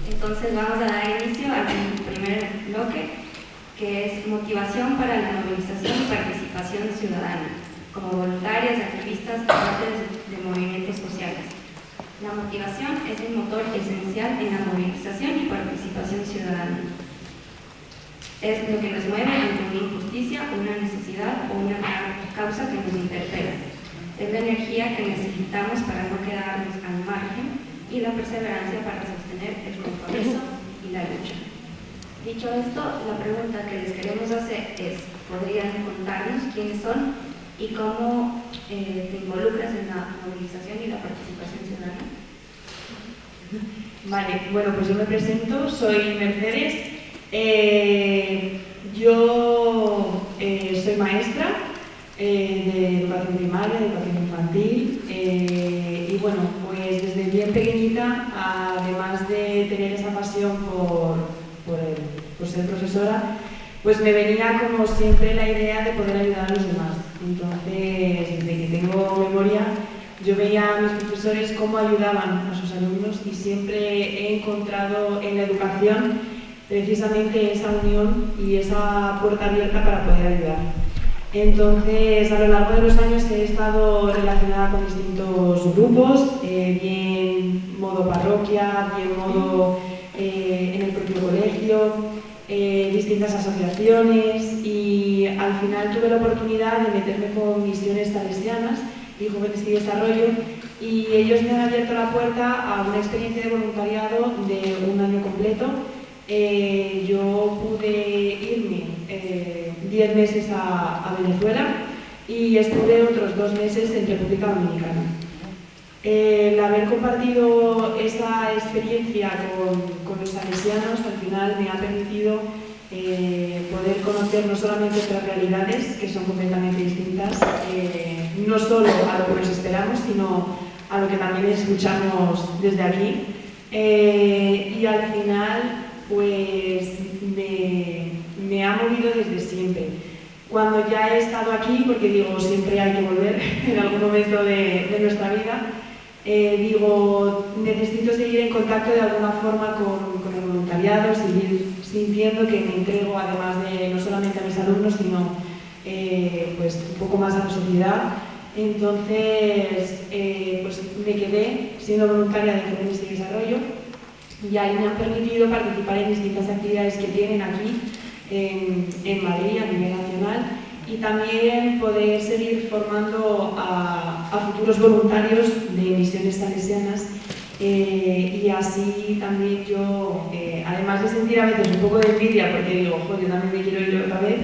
Entonces vamos a dar inicio al primer bloque, que es motivación para la movilización y participación ciudadana, como voluntarias, activistas, partes de movimientos sociales. La motivación es el motor esencial en la movilización y participación ciudadana. Es lo que nos mueve ante una injusticia, una necesidad o una causa que nos interpela. Es la energía que necesitamos para no quedarnos al margen y la perseverancia para sostener el compromiso y la lucha. Dicho esto, la pregunta que les queremos hacer es: ¿podrían contarnos quiénes son y cómo te involucras en la movilización y la participación ciudadana? Vale, bueno, pues yo me presento, soy Mercedes. Yo soy maestra de educación primaria, de educación infantil, y bueno, pues desde bien pequeñita, además de tener esa pasión por ser profesora, pues me venía como siempre la idea de poder ayudar a los demás. Entonces, desde que tengo memoria, yo veía a mis profesores cómo ayudaban a sus alumnos y siempre he encontrado en la educación precisamente esa unión y esa puerta abierta para poder ayudar. Entonces, a lo largo de los años he estado relacionada con distintos grupos, bien modo parroquia, bien modo en el propio colegio, distintas asociaciones, y al final tuve la oportunidad de meterme con misiones salesianas y Jóvenes y Desarrollo, y ellos me han abierto la puerta a una experiencia de voluntariado de un año completo. Yo pude irme 10 meses a Venezuela y estuve otros 2 meses en República Dominicana. El haber compartido esa experiencia con los salesianos al final me ha permitido poder conocer no solamente otras realidades, que son completamente distintas, no solo a lo que nos esperamos, sino a lo que también escuchamos desde aquí. Y al final, pues me ha movido desde siempre. Cuando ya he estado aquí, porque digo, siempre hay que volver en algún momento de nuestra vida, digo, necesito seguir en contacto de alguna forma con el voluntariado, seguir sintiendo que me entrego, además de no solamente a mis alumnos, sino pues un poco más a la sociedad. Entonces, pues me quedé siendo voluntaria de Jóvenes y Desarrollo, y ahí me han permitido participar en distintas actividades que tienen aquí en Madrid a nivel nacional, y también poder seguir formando a futuros voluntarios de misiones salesianas, y así también yo, además de sentir a veces un poco de envidia porque digo, joder, yo también me quiero ir otra vez,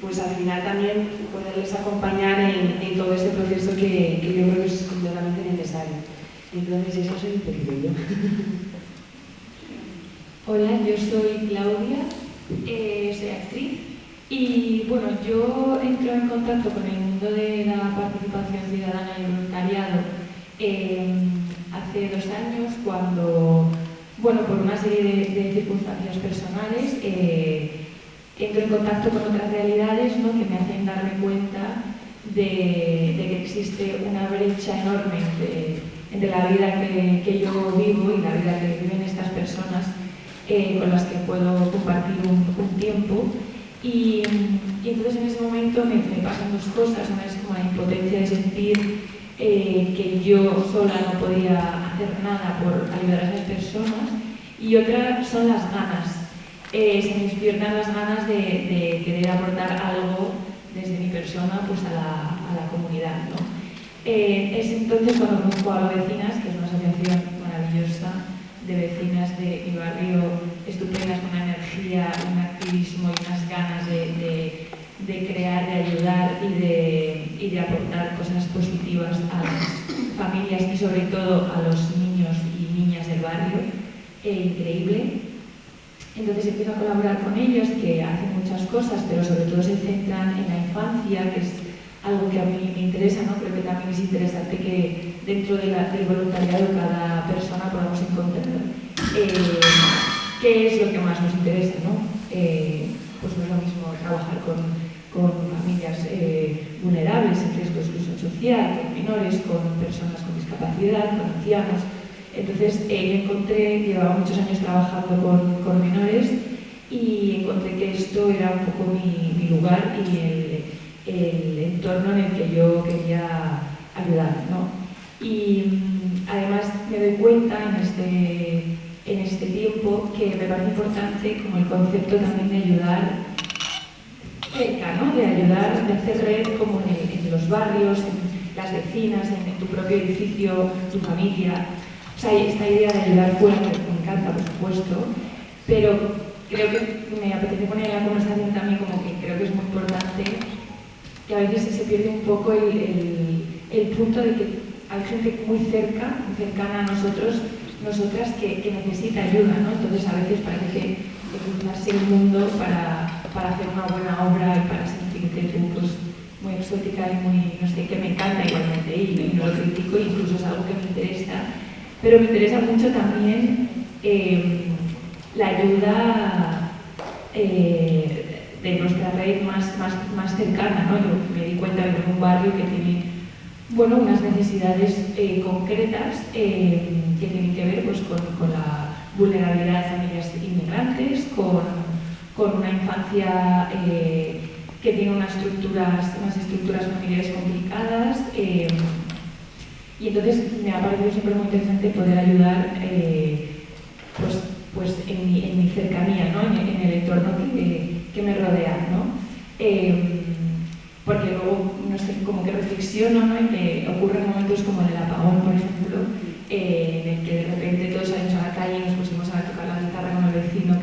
pues al final también poderles acompañar en todo ese proceso que yo creo que es completamente necesario. Entonces eso soy un poquito yo. Hola, yo soy Claudia, soy actriz, y bueno, yo entro en contacto con el mundo de la participación ciudadana y voluntariado hace 2 años, cuando, bueno, por una serie de circunstancias personales, entro en contacto con otras realidades, ¿no?, que me hacen darme cuenta de que existe una brecha enorme entre la vida que yo vivo y la vida que viven estas personas con las que puedo compartir un tiempo. Y entonces en ese momento me pasan 2 cosas. Una es como la impotencia de sentir que yo sola no podía hacer nada por ayudar a esas personas, y otra son las ganas. Se me despiertan las ganas de querer aportar algo desde mi persona, pues a la comunidad, ¿no? Es entonces cuando conozco a Vecinas, que es una asociación maravillosa de vecinas de mi barrio, estupendas, con una energía, un activismo y unas ganas de crear, de ayudar y de aportar cosas positivas a las familias y sobre todo a los niños y niñas del barrio. Increíble. Entonces empiezo a colaborar con ellos, que hacen muchas cosas, pero sobre todo se centran en la infancia, que es algo que a mí me interesa, ¿no? Creo que también es interesante que dentro del voluntariado cada persona podamos encontrar qué es lo que más nos interesa, ¿no? Pues no es lo mismo trabajar con familias vulnerables, en riesgo de exclusión social, con menores, con personas con discapacidad, con ancianos. Entonces llevaba muchos años trabajando con menores y encontré que esto era un poco mi lugar y el entorno en el que yo quería ayudar, ¿no? Y además me doy cuenta en este tiempo que me parece importante como el concepto también de ayudar cerca, ¿no? De ayudar, de hacer red como en los barrios, en las vecinas, en tu propio edificio, tu familia. O sea, esta idea de ayudar fuera me encanta, por supuesto, pero creo que me apetece poner en la conversación también como que creo que es muy importante que a veces se pierde un poco el punto de que hay gente muy cercana a nosotros, nosotras, que necesita ayuda, ¿no? Entonces a veces parece que cruzarse el mundo para hacer una buena obra y para sentirte tú pues, muy exótica y muy, no sé, que me encanta igualmente y no lo critico, incluso es algo que me interesa, pero me interesa mucho también la ayuda de nuestra red más cercana, ¿no? Yo me di cuenta de un barrio que tiene, bueno, unas necesidades concretas que tienen que ver pues, con la vulnerabilidad de familias inmigrantes, con una infancia que tiene unas estructuras familiares complicadas y entonces me ha parecido siempre muy interesante poder ayudar pues en mi cercanía, ¿no? en el entorno que me rodea, ¿no? Porque luego, no sé, como que reflexiono, ¿no? Y que ocurren momentos como el apagón, por ejemplo, en el que de repente todos salimos a la calle y nos pusimos a tocar la guitarra con el vecino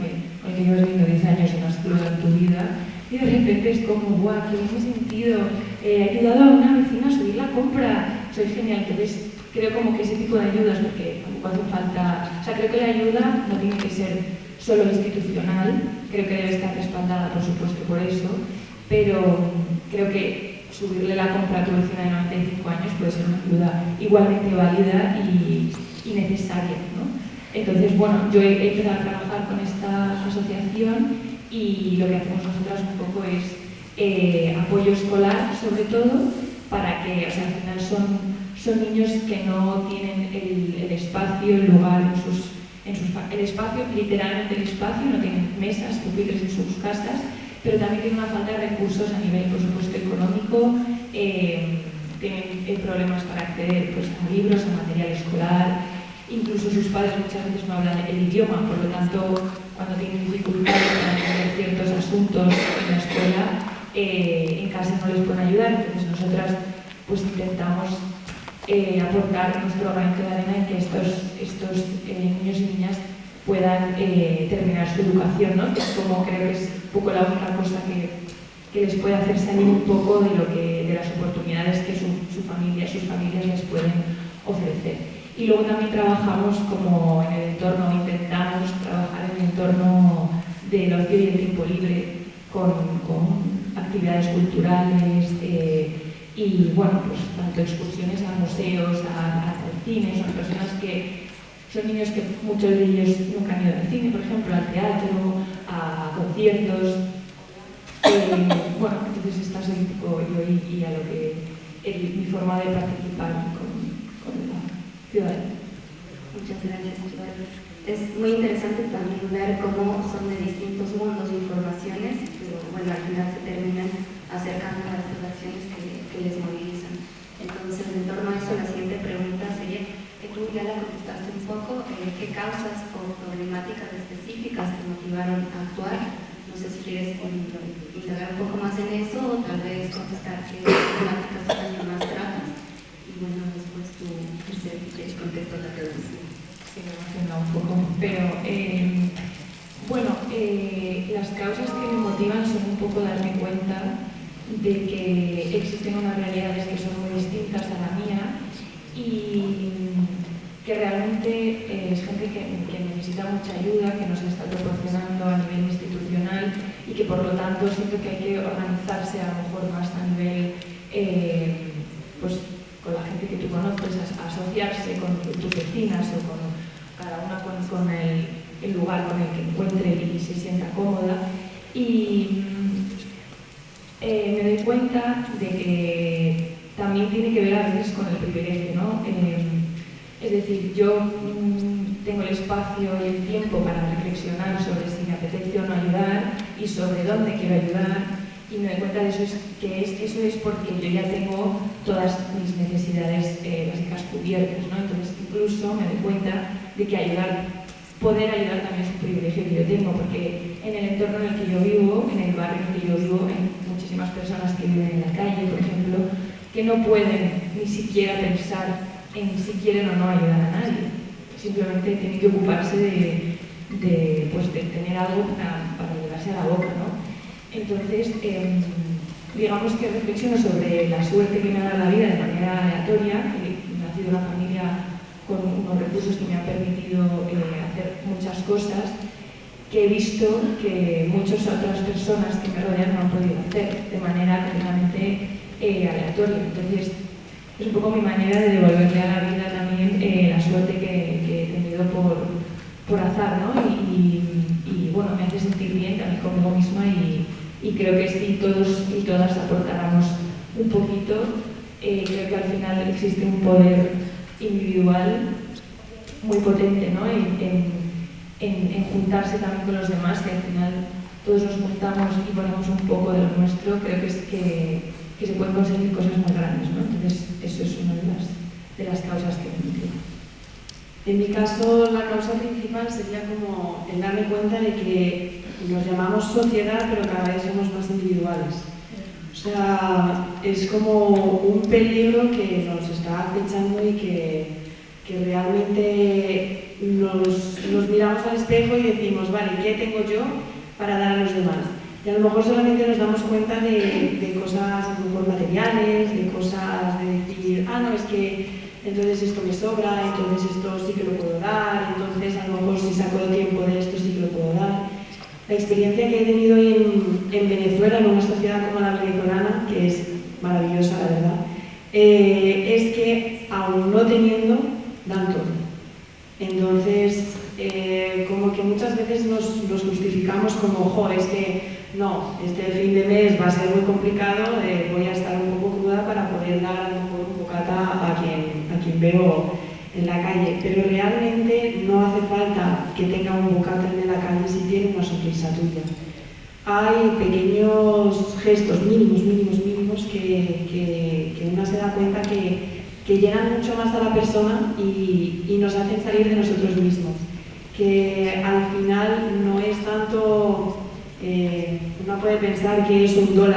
con el que llevas viviendo 10 años y no has cruzado en tu vida, y de repente es como, guau, qué bien sentido, he ayudado a una vecina a subir la compra, soy genial. Entonces creo como que ese tipo de ayudas, porque tampoco hace falta, o sea, creo que la ayuda no tiene que ser solo institucional, creo que debe estar respaldada, por supuesto, por eso, pero creo que subirle la compra a tu vecina de 95 años puede ser una ayuda igualmente válida y necesaria, ¿no? Entonces, bueno, yo he empezado a trabajar con esta asociación y lo que hacemos nosotras un poco es apoyo escolar, sobre todo, para que, o sea, al final son niños que no tienen el espacio, el lugar el espacio, literalmente el espacio, no tienen mesas, pupitres en sus casas, pero también tienen una falta de recursos a nivel, por supuesto, económico, tienen problemas para acceder pues, a libros, a material escolar, incluso sus padres muchas veces no hablan el idioma, por lo tanto, cuando tienen dificultades para entender ciertos asuntos en la escuela, en casa no les pueden ayudar. Entonces nosotras pues intentamos aportar nuestro granito de arena en que estos niños y niñas puedan terminar su educación, ¿no? Que es como creo que es un poco la única cosa que les puede hacer salir un poco de las oportunidades que sus familias les pueden ofrecer. Y luego también trabajamos como en el entorno, intentamos trabajar en el entorno del ocio y el tiempo libre con actividades culturales y bueno, pues tanto excursiones a museos, a cine. Son personas que son niños que muchos de ellos nunca han ido al cine, por ejemplo, al teatro, a conciertos. Bueno, entonces esta soy un poco yo y a lo que mi forma de participar con la ciudadanía. Muchas gracias, Chibal. Es muy interesante también ver cómo son de distintos mundos de informaciones, pero bueno, al final se terminan acercando a las acciones que les movilizan. Entonces, en torno a eso, la siguiente pregunta sería, que tú ya la contestaste un poco, ¿qué causas o problemáticas específicas te motivaron a actuar? No sé si quieres indagar un poco más en eso o tal vez contestar qué problemáticas también más tratas. Y bueno, después tú contesto la pregunta. Sí, me emociona un poco, pero bueno, las causas que me motivan son un poco darme cuenta de que existen unas realidades que son muy distintas a la mía y que realmente es gente que necesita mucha ayuda, que nos está proporcionando a nivel institucional y que por lo tanto siento que hay que organizarse a lo mejor más a nivel pues con la gente que tú conoces, asociarse con tus vecinas o con cada una con el lugar con el que encuentre y se sienta cómoda. Y me doy cuenta de que también tiene que ver a veces con el privilegio, ¿no? Es decir, yo tengo el espacio y el tiempo para reflexionar sobre si me apetece o no ayudar y sobre dónde quiero ayudar, y me doy cuenta de eso eso es porque yo ya tengo todas mis necesidades básicas cubiertas, ¿no? Entonces incluso me doy cuenta de que poder ayudar también es un privilegio que yo tengo, porque en el entorno en el que yo vivo, en el barrio en el que yo vivo, hay muchísimas personas que viven en la calle, por ejemplo, que no pueden ni siquiera pensar en si quieren o no ayudar a nadie. Simplemente tienen que ocuparse de tener algo para llevarse a la boca, ¿no? Entonces, digamos que reflexiono sobre la suerte que me ha dado la vida de manera aleatoria. He nacido en una familia con unos recursos que me han permitido hacer muchas cosas que he visto que muchas otras personas que me rodean no han podido hacer de manera completamente aleatoria. Entonces, es un poco mi manera de devolverle a la vida también la suerte que he tenido por azar, ¿no? Y bueno, me hace sentir bien también conmigo misma y creo que si todos y todas aportáramos un poquito, creo que al final existe un poder individual muy potente, ¿no? En juntarse también con los demás, que al final todos nos juntamos y ponemos un poco de lo nuestro, creo que se pueden conseguir cosas muy grandes, ¿no? Entonces, eso es una de las causas que me motiva. En mi caso, la causa principal sería como el darme cuenta de que nos llamamos sociedad, pero cada vez somos más individuales. O sea, es como un peligro que nos está acechando y que realmente nos miramos al espejo y decimos, vale, ¿qué tengo yo para dar a los demás? Y a lo mejor solamente nos damos cuenta de cosas a lo mejor materiales, de cosas de decir, no, es que entonces esto me sobra, entonces esto sí que lo puedo dar, entonces a lo mejor si saco el tiempo de esto sí que lo puedo dar. La experiencia que he tenido en Venezuela, en una sociedad como la venezolana, que es maravillosa la verdad, es que aún no teniendo, dan todo. Entonces, como que muchas veces nos justificamos como, es que no, este fin de mes va a ser muy complicado, voy a estar un poco cruda para poder dar a lo mejor un bocata a quien veo en la calle, pero realmente no hace falta que tenga un bocata en la calle si tiene una sonrisa tuya. Hay pequeños gestos mínimos que uno se da cuenta que llenan mucho más a la persona y nos hacen salir de nosotros mismos, que al final no es tanto, uno puede pensar que es $1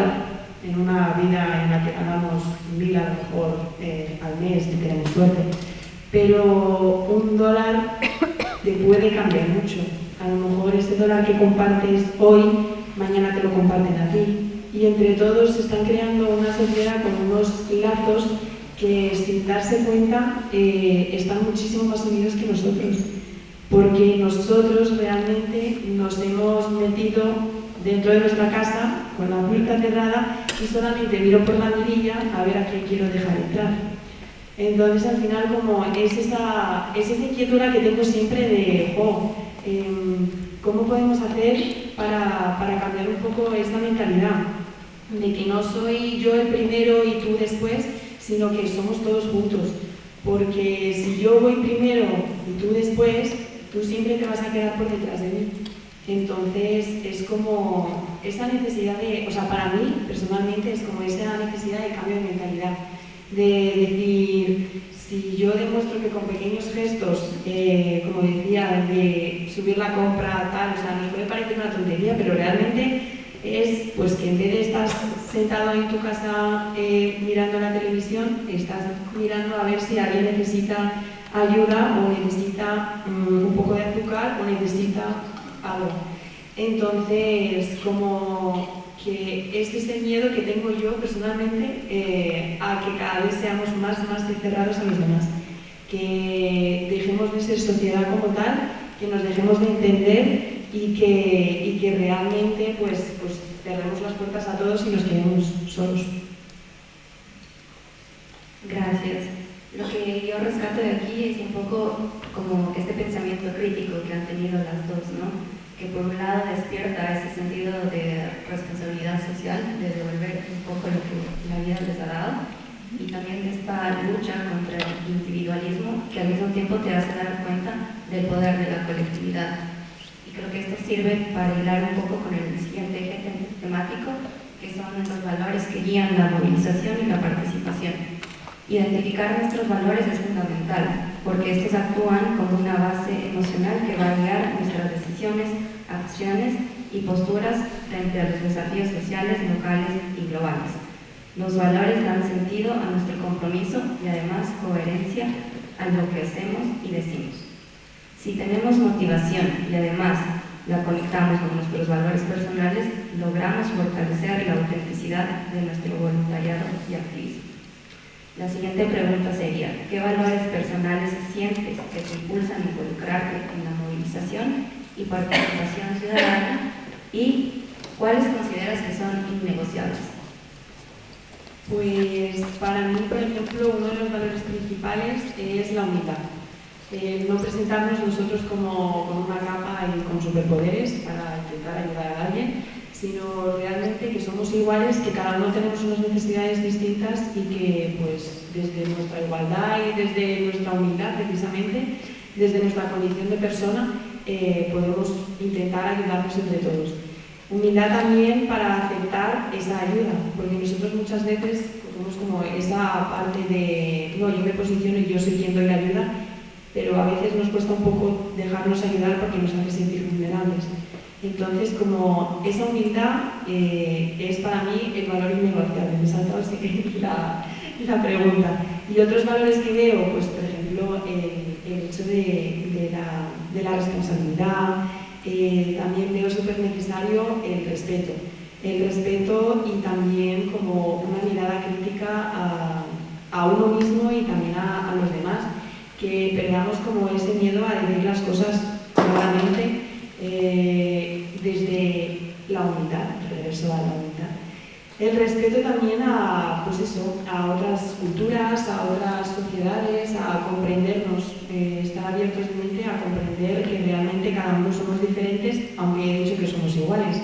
en una vida en la que ganamos 1.000 a lo mejor al mes si tenemos suerte, pero $1 te puede cambiar mucho. A lo mejor ese $1 que compartes hoy, mañana te lo comparten a ti, y entre todos se están creando una sociedad con unos lazos que sin darse cuenta están muchísimo más unidos que nosotros, porque nosotros realmente nos hemos metido dentro de nuestra casa con la puerta cerrada y solamente miro por la mirilla a ver a quién quiero dejar entrar. Entonces al final como es esa inquietud que tengo siempre de ¿cómo podemos hacer para cambiar un poco esta mentalidad? De que no soy yo el primero y tú después, sino que somos todos juntos. Porque si yo voy primero y tú después, tú siempre te vas a quedar por detrás de mí. Entonces es como esa necesidad para mí personalmente es como esa necesidad de cambio de mentalidad. De decir, si yo demuestro que con pequeños gestos, como decía, de subir la compra, me puede parecer una tontería, pero realmente es pues que en vez de estar sentado en tu casa mirando la televisión, estás mirando a ver si alguien necesita ayuda o necesita un poco de azúcar o necesita algo. Entonces, como que este es el miedo que tengo yo personalmente a que cada vez seamos más cerrados a los demás, que dejemos de ser sociedad como tal, que nos dejemos de entender y que realmente pues cerremos las puertas a todos y nos quedemos solos. Gracias. Lo que yo rescato de aquí es un poco como este pensamiento crítico que han tenido las dos, ¿no? Que por un lado despierta ese sentido de responsabilidad social, de devolver un poco lo que la vida les ha dado, y también de esta lucha contra el individualismo que al mismo tiempo te hace dar cuenta del poder de la colectividad. Y creo que esto sirve para hilar un poco con el siguiente eje temático, que son los valores que guían la movilización y la participación. Identificar nuestros valores es fundamental, porque estos actúan como una base emocional que va a guiar nuestras decisiones, acciones y posturas frente a los desafíos sociales, locales y globales. Los valores dan sentido a nuestro compromiso y además coherencia a lo que hacemos y decimos. Si tenemos motivación y además la conectamos con nuestros valores personales, logramos fortalecer la autenticidad de nuestro voluntariado y activismo. La siguiente pregunta sería: ¿qué valores personales sientes que te impulsan a involucrarte en la movilización y participación ciudadana y cuáles consideras que son innegociables? Pues para mí, por ejemplo, uno de los valores principales es la humildad. No presentarnos nosotros como con una capa y con superpoderes para intentar ayudar a alguien, sino realmente que somos iguales, que cada uno tenemos unas necesidades distintas y que pues desde nuestra igualdad y desde nuestra humildad, precisamente, desde nuestra condición de persona, podemos intentar ayudarnos entre todos. Humildad también para aceptar esa ayuda, porque nosotros muchas veces tenemos como esa parte de no, yo me posiciono y yo soy quien doy la ayuda, pero a veces nos cuesta un poco dejarnos ayudar porque nos hace sentir vulnerables. Entonces, como esa humildad es para mí el valor innegociable. Me he saltado la pregunta. Y otros valores que veo, pues por ejemplo, el hecho de la responsabilidad. También veo súper necesario el respeto y también como una mirada crítica a uno mismo y también a los demás, que perdamos como ese miedo a decir las cosas claramente desde la humildad, regreso a la humildad. El respeto también a otras culturas, a otras sociedades, a comprendernos, estar abiertos de mente a comprender que realmente cada uno somos diferentes, aunque he dicho que somos iguales.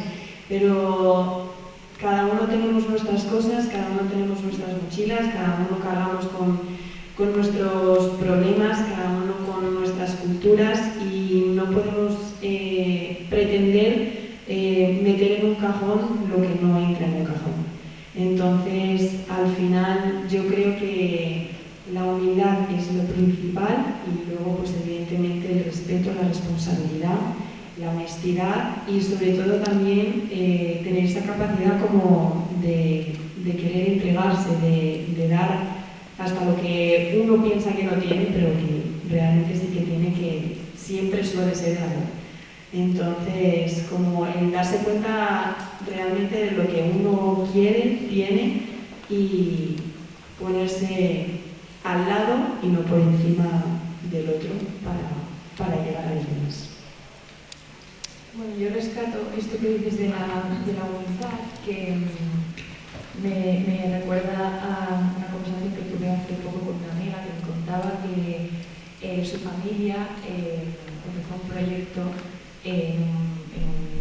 Pero cada uno tenemos nuestras cosas, cada uno tenemos nuestras mochilas, cada uno cargamos con nuestros problemas, cada uno con nuestras culturas y no podemos pretender meter en un cajón lo que no entra en un cajón. Entonces, al final, yo creo que la humildad es lo principal y luego, pues evidentemente, el respeto, la responsabilidad, la honestidad y sobre todo también tener esa capacidad como de querer entregarse, de dar hasta lo que uno piensa que no tiene, pero que realmente sí que tiene, que siempre suele ser algo. Entonces, como el darse cuenta realmente de lo que uno quiere, tiene y ponerse al lado y no por encima del otro para llegar a los demás. Bueno, yo rescato esto que dices de la humildad, que me recuerda a una conversación que tuve hace poco con una amiga que me contaba que su familia empezó un proyecto en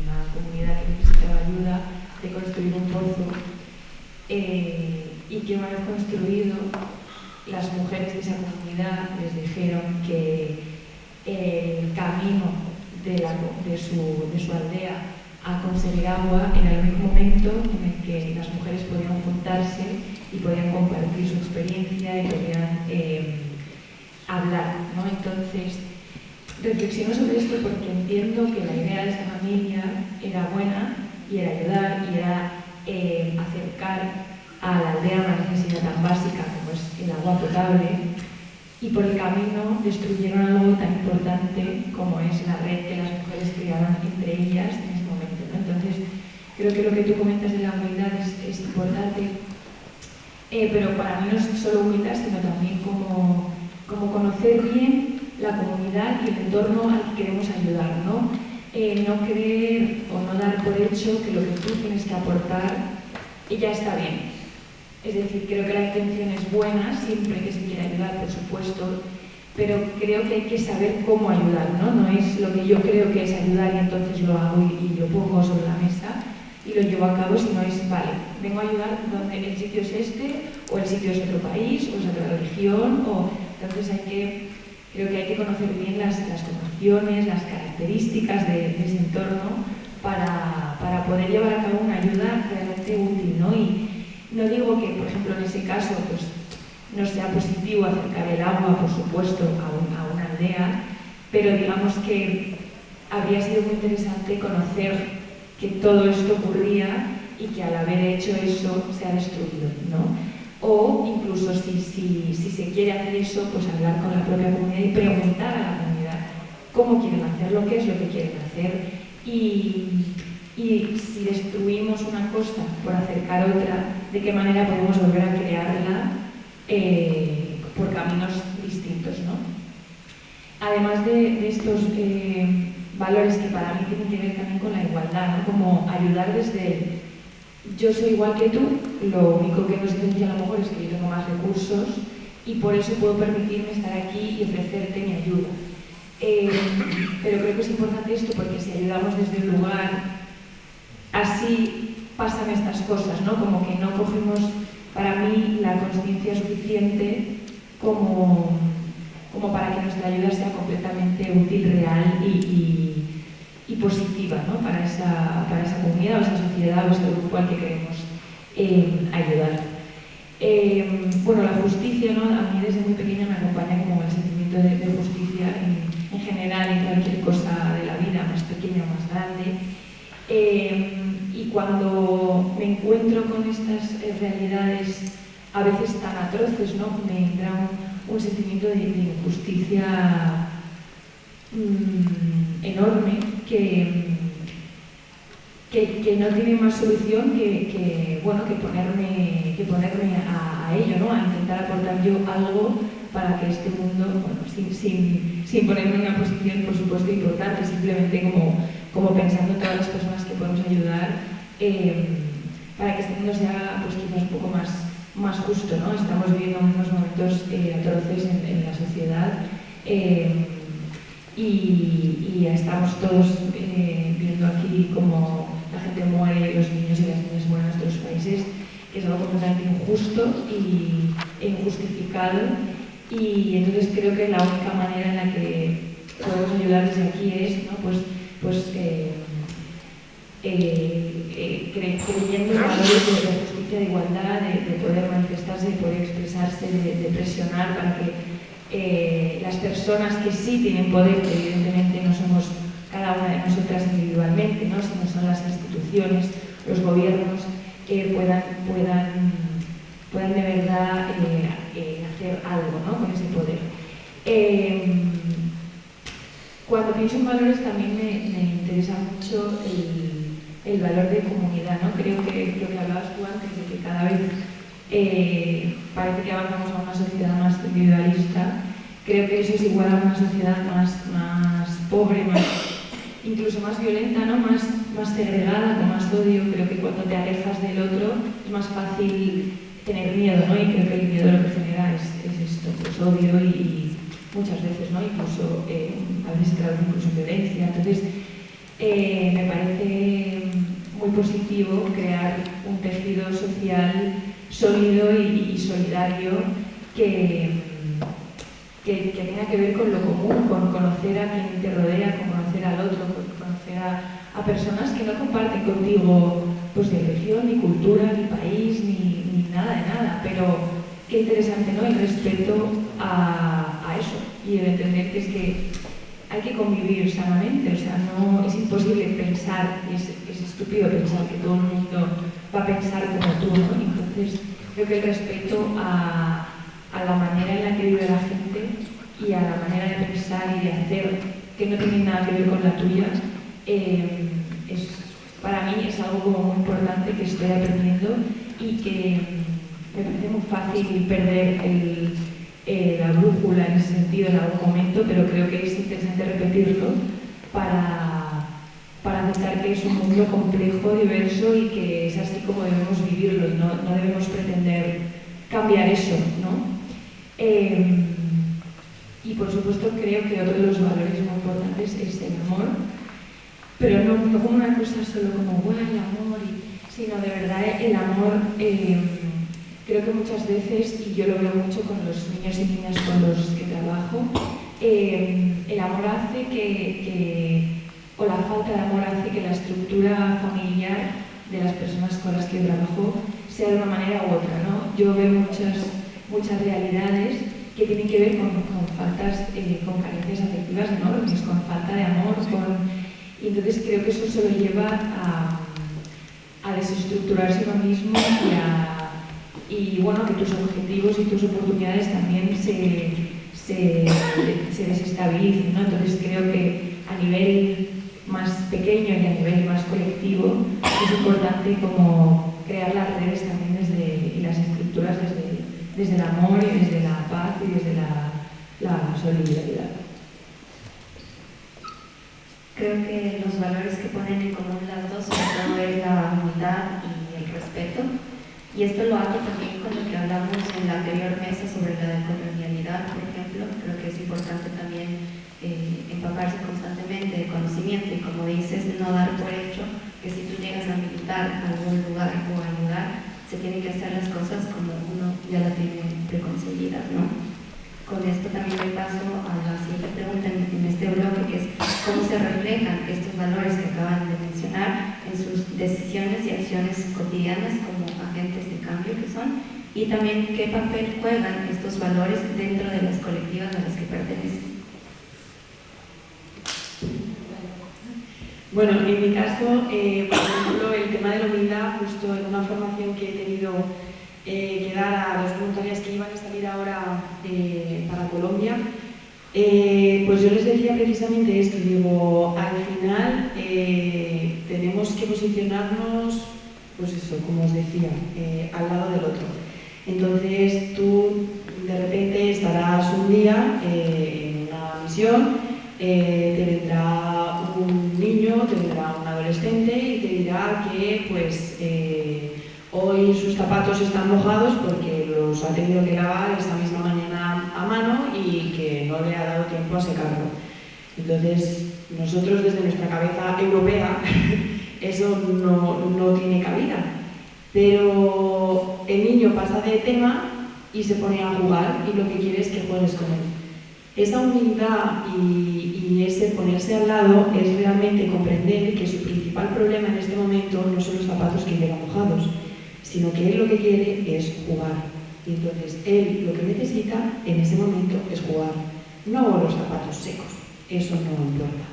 una comunidad que necesitaba ayuda de construir un pozo y que una vez construido, las mujeres de esa comunidad les dijeron que el camino de su aldea a conseguir agua era el único momento en el que las mujeres podían juntarse y podían compartir su experiencia y podían hablar, ¿no? Entonces, reflexiono sobre esto porque entiendo que la idea de esta familia era buena y era ayudar y era acercar a la aldea una necesidad tan básica como es el agua potable, y por el camino destruyeron algo tan importante como es la red que las mujeres creaban entre ellas en ese momento, ¿no? Entonces, creo que lo que tú comentas de la humildad es importante, pero para mí no es solo humildad, sino también como conocer bien la comunidad y el entorno al que queremos ayudar, ¿no? No creer o no dar por hecho que lo que tú tienes que aportar ya está bien. Es decir, creo que la intención es buena, siempre que se quiera ayudar, por supuesto, pero creo que hay que saber cómo ayudar, ¿no? No es lo que yo creo que es ayudar y entonces lo hago y lo pongo sobre la mesa, y lo llevo a cabo, si no es, vale, vengo a ayudar donde el sitio es este, o el sitio es otro país, o es otra religión, entonces creo que hay que conocer bien las condiciones, las características de ese entorno para poder llevar a cabo una ayuda realmente útil, ¿no? Y no digo que, por ejemplo, en ese caso, pues, no sea positivo acercar el agua, por supuesto, a una aldea, pero digamos que habría sido muy interesante conocer que todo esto ocurría y que al haber hecho eso se ha destruido, ¿no? O incluso si se quiere hacer eso, pues hablar con la propia comunidad y preguntar a la comunidad cómo quieren hacerlo, qué es lo que quieren hacer y si destruimos una cosa por acercar otra, de qué manera podemos volver a crearla por caminos distintos, ¿no? Además de estos valores que para mí tienen que ver también con la igualdad, ¿no? Como ayudar desde yo soy igual que tú, lo único que nos diferencia a lo mejor es que yo tengo más recursos y por eso puedo permitirme estar aquí y ofrecerte mi ayuda. Pero creo que es importante esto porque si ayudamos desde un lugar, así pasan estas cosas, ¿no? Como que no cogemos, para mí, la consciencia suficiente como para que nuestra ayuda sea completamente útil, real y positiva, ¿no? para esa comunidad o esa sociedad o ese grupo al que queremos ayudar. Bueno, la justicia, ¿no? A mí desde muy pequeña me acompaña como el sentimiento de justicia en general en cualquier cosa de la vida, más pequeña o más grande. Y cuando me encuentro con estas realidades a veces tan atroces, ¿no? Me entra un sentimiento de injusticia enorme que no tiene más solución que ponerme a ello, ¿no? A intentar aportar yo algo para que este mundo, bueno, sin ponerme en una posición, por supuesto, importante, simplemente como pensando en todas las personas que podemos ayudar, para que este mundo sea pues, quizás un poco más justo, ¿no? Estamos viviendo unos momentos atroces en la sociedad y estamos todos viendo aquí cómo la gente muere, los niños y las niñas mueren en nuestros países, que es algo completamente injusto e injustificado, y entonces creo que la única manera en la que podemos ayudar desde aquí es, ¿no? Creyendo en valores de justicia, de igualdad, de poder manifestarse, de poder expresarse, de presionar para que las personas que sí tienen poder, que evidentemente no somos cada una de nosotras individualmente, ¿no? Sino son las instituciones, los gobiernos, puedan de verdad hacer algo, ¿no? Con ese poder. Cuando pienso en valores también me interesa mucho el valor de comunidad, ¿no? Creo que lo que hablabas tú antes, de que cada vez parece que avanzamos a una sociedad más individualista. Creo que eso es igual a una sociedad más pobre, incluso más violenta, ¿no? más segregada, con más odio. Creo que cuando te alejas del otro es más fácil tener miedo, ¿no? Y creo que el miedo lo que genera es esto, pues odio y muchas veces, ¿no? Incluso a veces se traduce incluso en violencia. Entonces, me parece muy positivo crear un tejido social sólido y solidario que tenga que ver con lo común, con conocer a quien te rodea, con conocer al otro, con conocer a personas que no comparten contigo pues de religión, ni cultura, ni país, ni nada de nada, pero qué interesante, ¿no? El respeto a eso y el entender que es que hay que convivir sanamente, o sea, no es imposible pensar, es estúpido pensar que todo el mundo va a pensar como tú, ¿no? Entonces, creo que el respeto a la manera en la que vive la gente y a la manera de pensar y de hacer que no tiene nada que ver con la tuya, para mí es algo como muy importante que estoy aprendiendo y que me parece muy fácil perder la brújula en ese sentido en algún momento, pero creo que es interesante repetirlo para aceptar que es un mundo complejo, diverso y que es así como debemos vivirlo y no debemos pretender cambiar eso, ¿no? Y por supuesto creo que otro de los valores muy importantes es el amor, pero no como una cosa solo como, bueno, el amor, sino de verdad el amor, creo que muchas veces, y yo lo veo mucho con los niños y niñas con los que trabajo, el amor hace o la falta de amor hace que la estructura familiar de las personas con las que trabajo sea de una manera u otra, ¿no? Yo veo muchas realidades que tienen que ver con faltas, con carencias afectivas enormes, con falta de amor, y entonces creo que eso se lo lleva a desestructurarse uno mismo y bueno, que tus objetivos y tus oportunidades también se desestabilicen, ¿no? Entonces creo que a nivel más pequeño y a nivel más colectivo es importante como crear las redes también y las estructuras desde el amor y desde la paz y desde la solidaridad. Creo que los valores que ponen en común las dos sobre todo es la humildad y el respeto. Y esto lo hago también con lo que hablamos en la anterior mesa sobre la decolonialidad, por ejemplo. Creo que es importante también empaparse constantemente de conocimiento y, como dices, no dar por hecho que si tú llegas a militar a algún lugar o a ayudar, se tienen que hacer las cosas como uno ya la tiene preconcebidas, ¿no? Con esto también me paso a la siguiente pregunta en este bloque, que es cómo se reflejan estos valores que acaban de mencionar en sus decisiones y acciones cotidianas como agentes de cambio que son, y también qué papel juegan estos valores dentro de las colectivas a las que pertenecen. Bueno, en mi caso, por ejemplo, el tema de la humildad, justo en una formación que he tenido que dar a dos voluntarias que iban a salir ahora para Colombia, pues yo les decía precisamente esto, digo, al final tenemos que posicionarnos, pues eso, como os decía, al lado del otro. Entonces tú de repente estarás un día en una misión, te vendrá un niño, te vendrá un adolescente y te dirá que pues hoy sus zapatos están mojados porque los ha tenido que lavar esa misma mañana a mano y que no le ha dado tiempo a secarlo. Entonces nosotros desde nuestra cabeza europea eso no tiene cabida. Pero el niño pasa de tema y se pone a jugar y lo que quiere es que juegues con él. Esa humildad y ese ponerse al lado es realmente comprender que su principal problema en este momento no son los zapatos que llevan mojados, sino que él lo que quiere es jugar. Y entonces él lo que necesita en ese momento es jugar, no los zapatos secos. Eso no importa.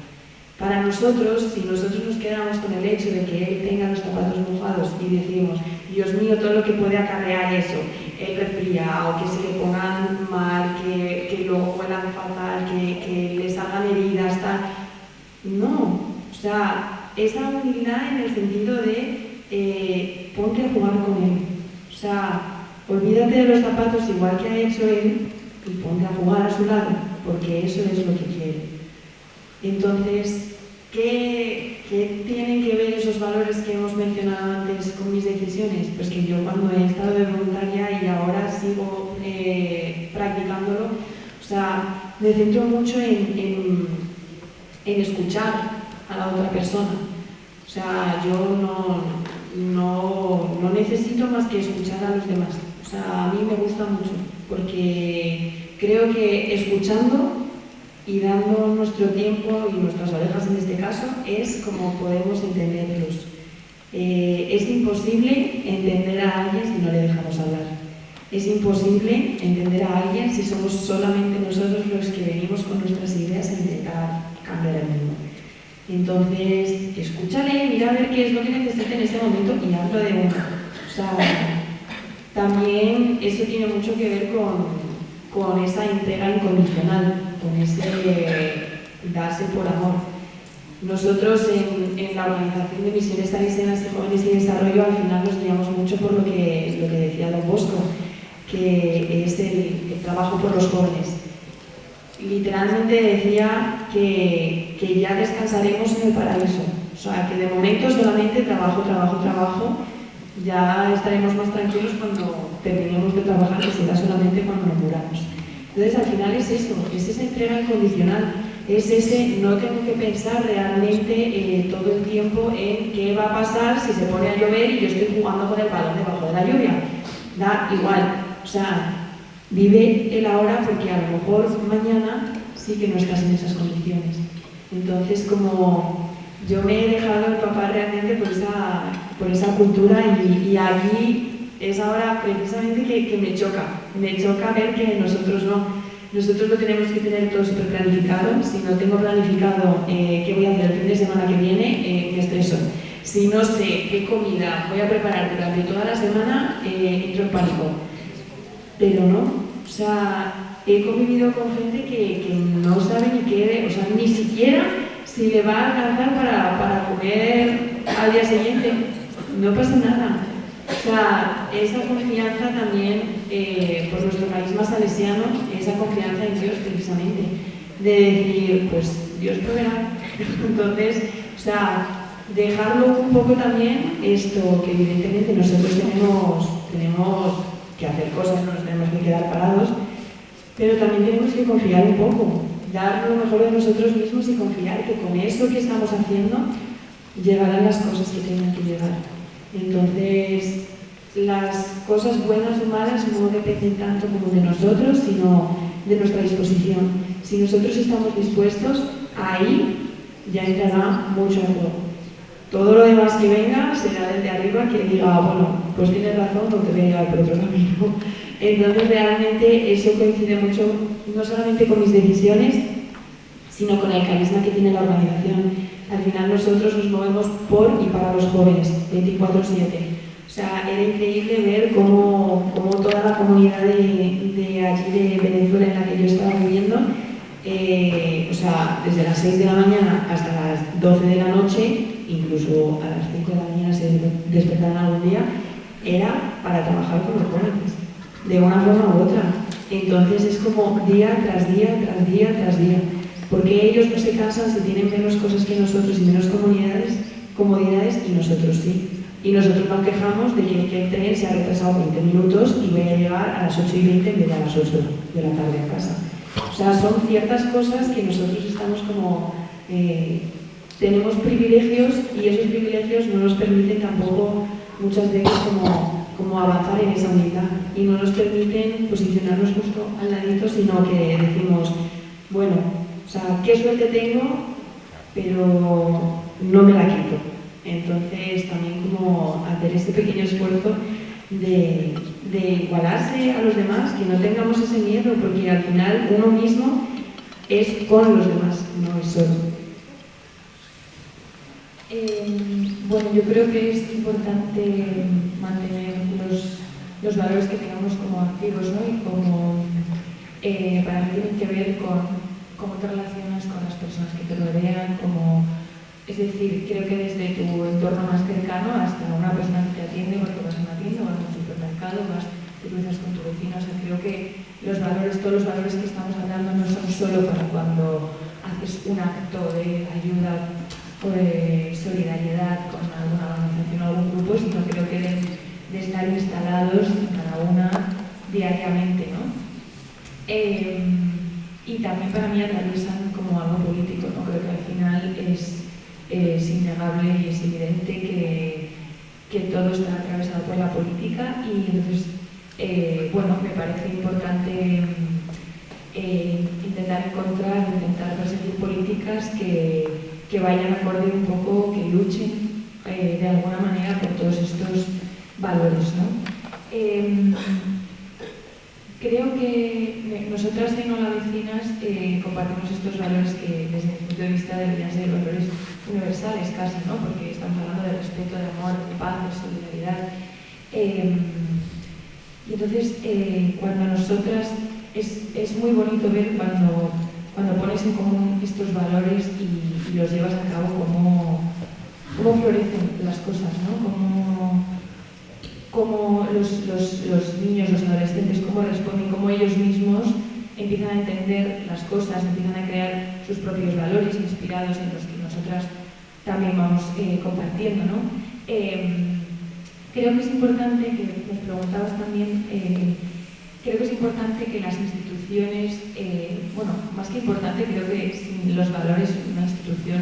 Para nosotros, si nosotros nos quedamos con el hecho de que él tenga los zapatos mojados y decimos, Dios mío, todo lo que puede acarrear eso, el resfriado, que se le pongan mal, que luego huelan fatal, que le salgan heridas, tal. No, o sea, esa humildad en el sentido de ponte a jugar con él. O sea, olvídate de los zapatos igual que ha hecho él y ponte a jugar a su lado, porque eso es lo que quiere. Entonces, ¿qué tienen que ver esos valores que hemos mencionado antes con mis decisiones? Pues que yo cuando he estado de voluntaria y ahora sigo practicándolo, o sea, me centro mucho en escuchar a la otra persona. O sea, yo no necesito más que escuchar a los demás. O sea, a mí me gusta mucho, porque creo que escuchando y dando nuestro tiempo y nuestras orejas en este caso es como podemos entenderlos. Es imposible entender a alguien si no le dejamos hablar. Es imposible entender a alguien si somos solamente nosotros los que venimos con nuestras ideas a intentar cambiar el mundo. Entonces, escúchale, mira a ver qué es lo que necesita en este momento y hazlo de una. O sea, también eso tiene mucho que ver con esa entrega incondicional, con ese darse por amor. Nosotros en la organización de Misiones Salesianas y Jóvenes y Desarrollo al final nos guiamos mucho por lo que decía Don Bosco, que es el trabajo por los jóvenes. Literalmente decía que ya descansaremos en el paraíso, o sea, que de momento solamente trabajo, ya estaremos más tranquilos cuando terminemos de trabajar, que será solamente cuando nos muramos. Entonces al final es eso, es esa entrega incondicional, es ese, no tengo que pensar realmente todo el tiempo en qué va a pasar si se pone a llover y yo estoy jugando con el balón debajo de la lluvia. Da igual, o sea, vive el ahora porque a lo mejor mañana sí que no estás en esas condiciones. Entonces, como yo me he dejado empapar realmente por esa cultura y aquí es ahora precisamente que me choca ver que nosotros no. Nosotros lo tenemos que tener todo súper planificado. Si no tengo planificado qué voy a hacer el fin de semana que viene, me estreso. Si no sé qué comida voy a preparar durante toda la semana, entro en pánico. Pero no, o sea, he convivido con gente que no sabe ni qué, o sea, ni siquiera si le va a alcanzar para comer al día siguiente. No pasa nada. O sea, esa confianza también, por nuestro país más salesiano, esa confianza en Dios precisamente, de decir, pues Dios proveerá. Entonces, o sea, dejarlo un poco también esto, que evidentemente nosotros tenemos que hacer cosas, no nos tenemos que quedar parados, pero también tenemos que confiar un poco, dar lo mejor de nosotros mismos y confiar que con eso que estamos haciendo llegarán las cosas que tengan que llegar. Entonces, las cosas buenas o malas no dependen tanto como de nosotros, sino de nuestra disposición. Si nosotros estamos dispuestos, ahí ya entrará mucho en juego. Todo lo demás que venga será del de arriba que diga, bueno, pues tienes razón, no te voy a llevar por otro camino. Entonces, realmente eso coincide mucho, no solamente con mis decisiones, sino con el carisma que tiene la organización. Al final nosotros nos movemos por y para los jóvenes, 24/7. O sea, era increíble ver cómo toda la comunidad de allí de Venezuela en la que yo estaba viviendo, o sea, desde las 6 de la mañana hasta las 12 de la noche, incluso a las 5 de la mañana se despertaban algún día, era para trabajar con los jóvenes, de una forma u otra. Entonces es como día tras día, tras día, tras día. Porque ellos no se cansan si tienen menos cosas que nosotros y menos comodidades, y nosotros sí. Y nosotros nos quejamos de que el tren se ha retrasado 20 minutos y voy a llegar a las 8:20 en vez de a las 8 de la tarde a casa. O sea, son ciertas cosas que nosotros estamos como... tenemos privilegios y esos privilegios no nos permiten tampoco muchas veces como avanzar en esa unidad y no nos permiten posicionarnos justo al ladito, sino que decimos, bueno, o sea, qué suerte tengo, pero no me la quito. Entonces, también como hacer este pequeño esfuerzo de igualarse a los demás, que no tengamos ese miedo, porque al final uno mismo es con los demás, no es solo. Bueno, yo creo que es importante mantener los valores que tengamos como activos, ¿no? Y como para mí tienen que ver con cómo te relacionas con las personas que te rodean, es decir, creo que desde tu entorno más cercano hasta una persona que te atiende, porque vas a una tienda o a un supermercado, te cruzas con tu vecino. O sea, creo que todos los valores que estamos hablando no son solo para cuando haces un acto de ayuda o de solidaridad con alguna organización o algún grupo, sino creo que deben de estar instalados en cada una diariamente, ¿no? Y también para mí atraviesan como algo político, ¿no? Creo que al final es innegable y es evidente que todo está atravesado por la política y entonces, bueno, me parece importante intentar perseguir políticas que vayan acorde un poco, que luchen de alguna manera por todos estos valores, ¿no? Creo que nosotras en Hola Vecinas compartimos estos valores que desde mi punto de vista deberían ser valores universales casi, ¿no? Porque estamos hablando de respeto, de amor, de paz, de solidaridad. Y entonces, cuando nosotras, es muy bonito ver cuando pones en común estos valores y los llevas a cabo, cómo florecen las cosas, ¿no? Cómo los niños, los adolescentes, cómo responden, cómo ellos mismos empiezan a entender las cosas, empiezan a crear sus propios valores inspirados en los que nosotras también vamos compartiendo, ¿no? Creo que es importante, que nos preguntabas también, creo que es importante que las instituciones, bueno, más que importante, creo que sin los valores una institución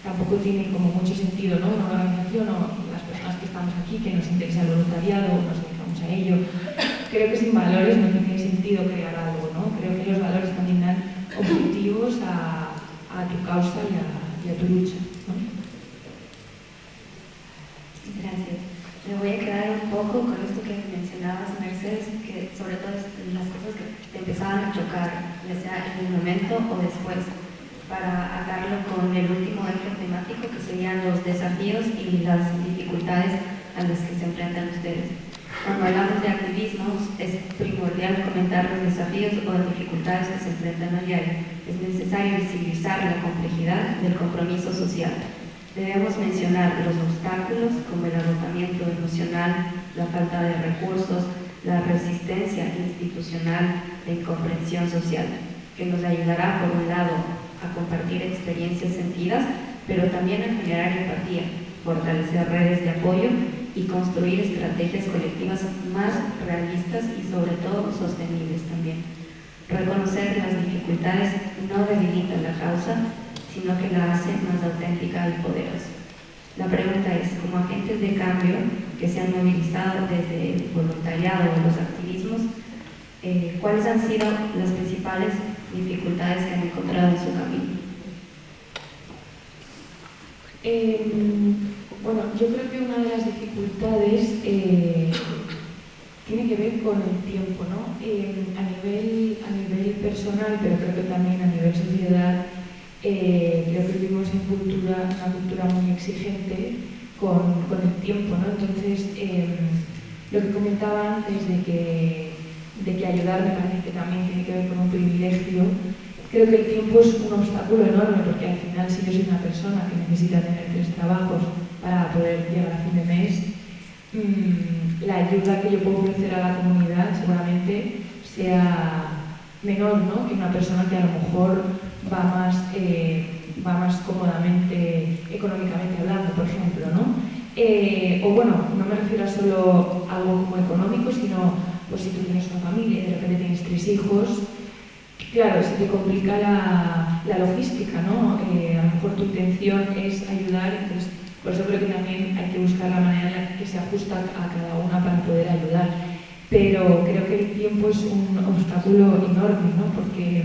tampoco tiene como mucho sentido, ¿no? Una organización o las personas que estamos aquí, que nos interesa el voluntariado, nos dedicamos a ello. Creo que sin valores no tiene sentido crear algo, ¿no? Creo que los valores también dan objetivos a tu causa y a tu lucha, ¿no? Gracias. Me voy a quedar un poco con esto que mencionabas, Mercedes, que sobre todo es las cosas que te empezaban a chocar, ya sea en el momento o después, para atarlo con el último eje temático, que serían los desafíos y las dificultades a las que se enfrentan ustedes. Cuando hablamos de activismo, es primordial comentar los desafíos o las dificultades que se enfrentan a diario. Es necesario visibilizar la complejidad del compromiso social. Debemos mencionar los obstáculos como el agotamiento emocional, la falta de recursos, la resistencia institucional, la incomprensión social, que nos ayudará, por un lado, a compartir experiencias sentidas, pero también a generar empatía, fortalecer redes de apoyo y construir estrategias colectivas más realistas y sobre todo sostenibles también. Reconocer las dificultades no debilita la causa, sino que la hace más auténtica y poderosa. La pregunta es, como agentes de cambio que se han movilizado desde el voluntariado o los activismos, ¿cuáles han sido las principales dificultades que han encontrado en su camino? Bueno, yo creo que una de las dificultades tiene que ver con el tiempo, ¿no? A nivel personal, pero creo que también a nivel sociedad, creo que vivimos en una cultura muy exigente con el tiempo, ¿no? Entonces, lo que comentaba antes de que ayudar me parece que también tiene que ver con un privilegio. Creo que el tiempo es un obstáculo enorme, porque al final, si yo soy una persona que necesita tener 3 trabajos para poder llegar a fin de mes, la ayuda que yo puedo ofrecer a la comunidad seguramente sea menor, ¿no? Que una persona que a lo mejor va más cómodamente económicamente hablando, por ejemplo, ¿no? O bueno, no me refiero a solo a algo como económico, sino pues si tú tienes una familia y de repente tienes 3 hijos, claro, se te complica la logística, ¿no? A lo mejor tu intención es ayudar, entonces por eso creo que también hay que buscar la manera en la que se ajusta a cada una para poder ayudar. Pero creo que el tiempo es un obstáculo enorme, ¿no? Porque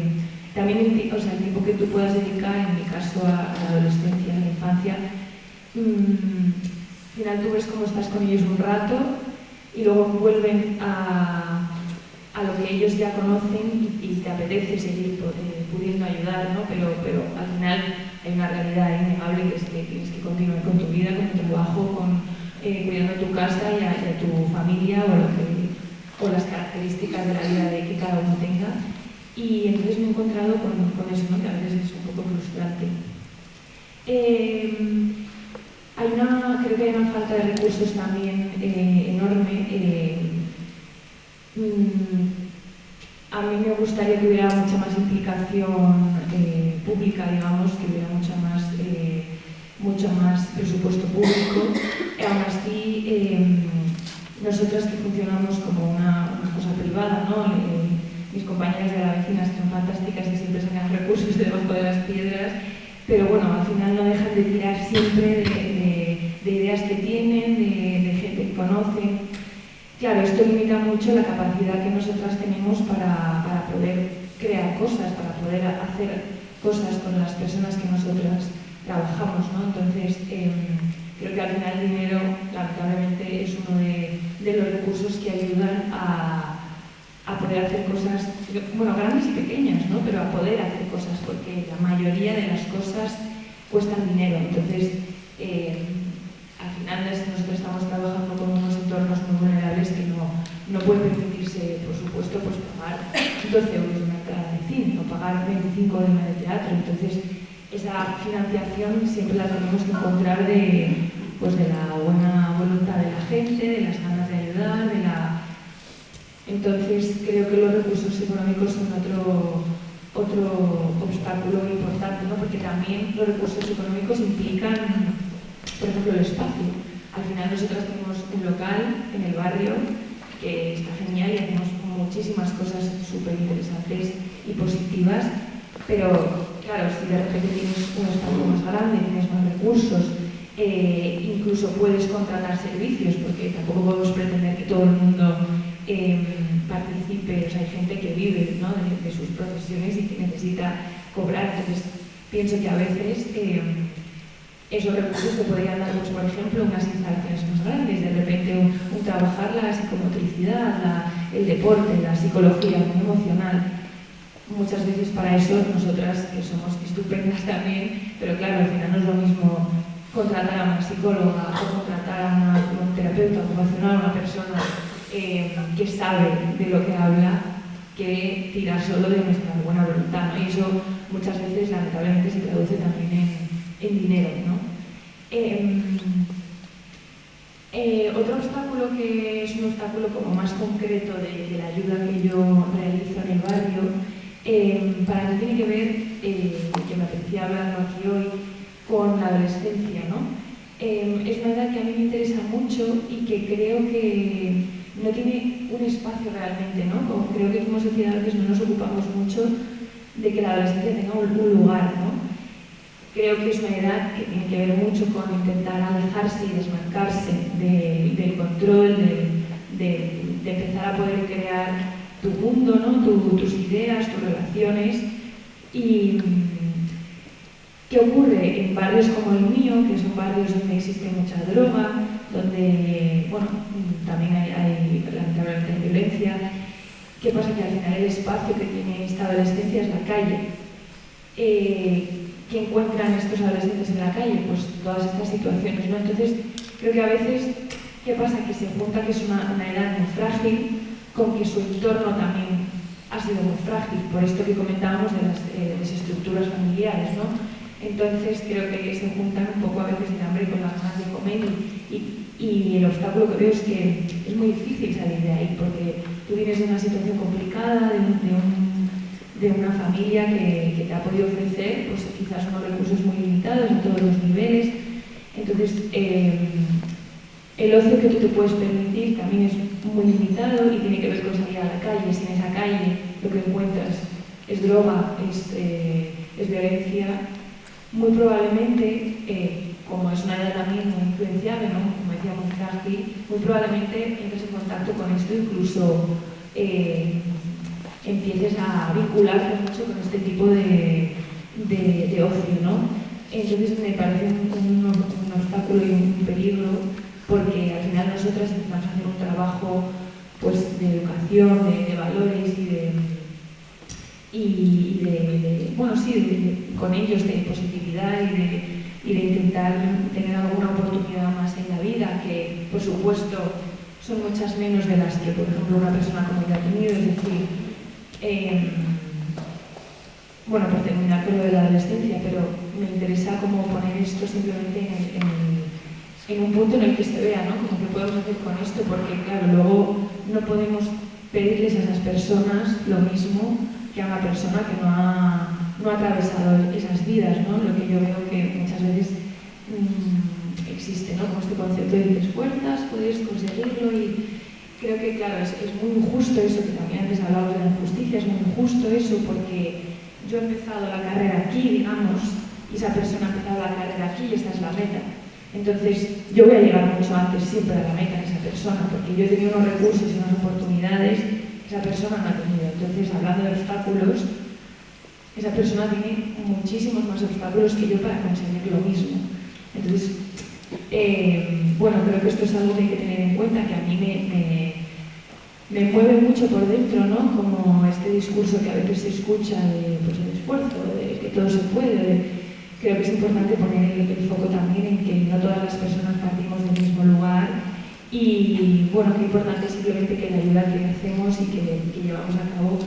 también el tiempo que tú puedas dedicar, en mi caso, a la adolescencia, a la infancia, al final tú ves cómo estás con ellos un rato y luego vuelven a lo que ellos ya conocen y te apetece seguir pudiendo ayudar, ¿no? Pero al final hay una realidad innegable, que es que tienes que continuar con tu vida, con tu trabajo, cuidando tu casa y a tu familia o las características de la vida que cada uno tenga. Y entonces me he encontrado con eso, ¿no? Que a veces es un poco frustrante. Creo que hay una falta de recursos también enorme. A mí me gustaría que hubiera mucha más implicación pública, digamos, que hubiera mucho más presupuesto público. Aún así, nosotras que funcionamos como una cosa privada, ¿no? Mis compañeras de la vecina son fantásticas y siempre sacan recursos de debajo de las piedras, pero bueno, al final no dejan de tirar siempre de ideas que tienen, de gente que conocen. Claro, esto limita mucho la capacidad que nosotras tenemos para poder crear cosas, para poder hacer cosas con las personas que nosotras trabajamos, ¿no? Entonces, creo que al final el dinero, lamentablemente, es uno de los recursos que ayudan a poder hacer cosas, bueno, grandes y pequeñas, ¿no? Pero a poder hacer cosas, porque la mayoría de las cosas cuestan dinero. Entonces, al final nosotros estamos trabajando con unos entornos muy vulnerables que no pueden permitirse, por supuesto, pues pagar 12 euros una entrada de cine o pagar 25 de una de teatro. Entonces, esa financiación siempre la tenemos que encontrar de la buena voluntad de la gente, de las ganas de ayudar, Entonces, creo que los recursos económicos son otro obstáculo importante, ¿no? Porque también los recursos económicos implican, por ejemplo, el espacio. Al final nosotros tenemos un local en el barrio que está genial y hacemos muchísimas cosas súper interesantes y positivas, pero claro, si de repente tienes un espacio más grande, tienes más recursos, incluso puedes contratar servicios, porque tampoco podemos pretender que todo el mundo participe. O sea, hay gente que vive, ¿no?, de sus profesiones y que necesita cobrar. Entonces, pienso que a veces esos recursos se podrían dar, pues, por ejemplo, unas instalaciones más grandes, de repente un trabajar la psicomotricidad, el deporte, la psicología muy emocional. Muchas veces para eso nosotras, que somos estupendas también, pero claro, al final no es lo mismo contratar a una psicóloga o contratar a un terapeuta ocupacional, a una persona que sabe de lo que habla, que tirar solo de nuestra buena voluntad, ¿no? Y eso muchas veces lamentablemente se traduce también en dinero, ¿no? Otro obstáculo, que es un obstáculo como más concreto de la ayuda que yo realizo en el barrio, para mí tiene que ver, que me apetecía hablando aquí hoy, con la adolescencia, ¿no? Es una edad que a mí me interesa mucho y que creo que no tiene un espacio realmente, ¿no? Como creo que como sociedad a veces no nos ocupamos mucho de que la adolescencia tenga un lugar, ¿no? Creo que es una edad que tiene que ver mucho con intentar alejarse y desmarcarse del control, de empezar a poder crear tu mundo, ¿no? Tus ideas, tus relaciones. Y ¿qué ocurre en barrios como el mío, que son barrios donde existe mucha droga, donde, bueno, también hay lamentablemente hay violencia? ¿Qué pasa? Que al final el espacio que tiene esta adolescencia es la calle. ¿Qué encuentran estos adolescentes en la calle? Pues todas estas situaciones, ¿no? Entonces, creo que a veces, ¿qué pasa? Que se junta que es una edad muy frágil con que su entorno también ha sido muy frágil, por esto que comentábamos de las desestructuras familiares, ¿no? Entonces, creo que se juntan un poco a veces el hambre con las ganas de comer y el obstáculo que veo es que es muy difícil salir de ahí, porque tú vienes de una situación complicada, de una familia que te ha podido ofrecer, pues quizás unos recursos muy limitados en todos los niveles. Entonces, el ocio que tú te puedes permitir también es muy limitado y tiene que ver con salir a la calle. Si en esa calle lo que encuentras es droga, es violencia, muy probablemente, como es una edad también muy influenciable, ¿no?, como decía, muy frágil, muy probablemente entres en contacto con esto, incluso empieces a vincularte mucho con este tipo de ocio, ¿no? Entonces me parece un obstáculo y un peligro, porque al final nosotras intentamos hacer un trabajo, pues, de educación, de valores con ellos, de positividad y de intentar tener alguna oportunidad más en la vida, que por supuesto son muchas menos de las que, por ejemplo, una persona como yo ha tenido. Es decir, bueno, por terminar con lo de la adolescencia, pero me interesa como poner esto simplemente en un punto en el que se vea, ¿no?, como que podemos hacer con esto, porque claro, luego no podemos pedirles a esas personas lo mismo que a una persona que no ha atravesado esas vidas, ¿no? Lo que yo veo que muchas veces existe, ¿no?, como este concepto de te esfuerzas, puedes conseguirlo, y creo que, claro, es muy injusto eso, que también antes hablamos de la injusticia, es muy injusto eso, porque yo he empezado la carrera aquí, digamos, y esa persona ha empezado la carrera aquí y esta es la meta. Entonces, yo voy a llegar mucho antes siempre a la meta de esa persona, porque yo he tenido unos recursos y unas oportunidades que esa persona no ha tenido. Entonces, hablando de obstáculos, esa persona tiene muchísimos más obstáculos que yo para conseguir lo mismo. Entonces, bueno, creo que esto es algo que hay que tener en cuenta, que a mí me mueve mucho por dentro, ¿no? Como este discurso que a veces se escucha de, pues, el esfuerzo, de que todo se puede. Creo que es importante poner el foco también en que no todas las personas partimos del mismo lugar y, bueno, qué importante es simplemente que la ayuda que hacemos y que llevamos a cabo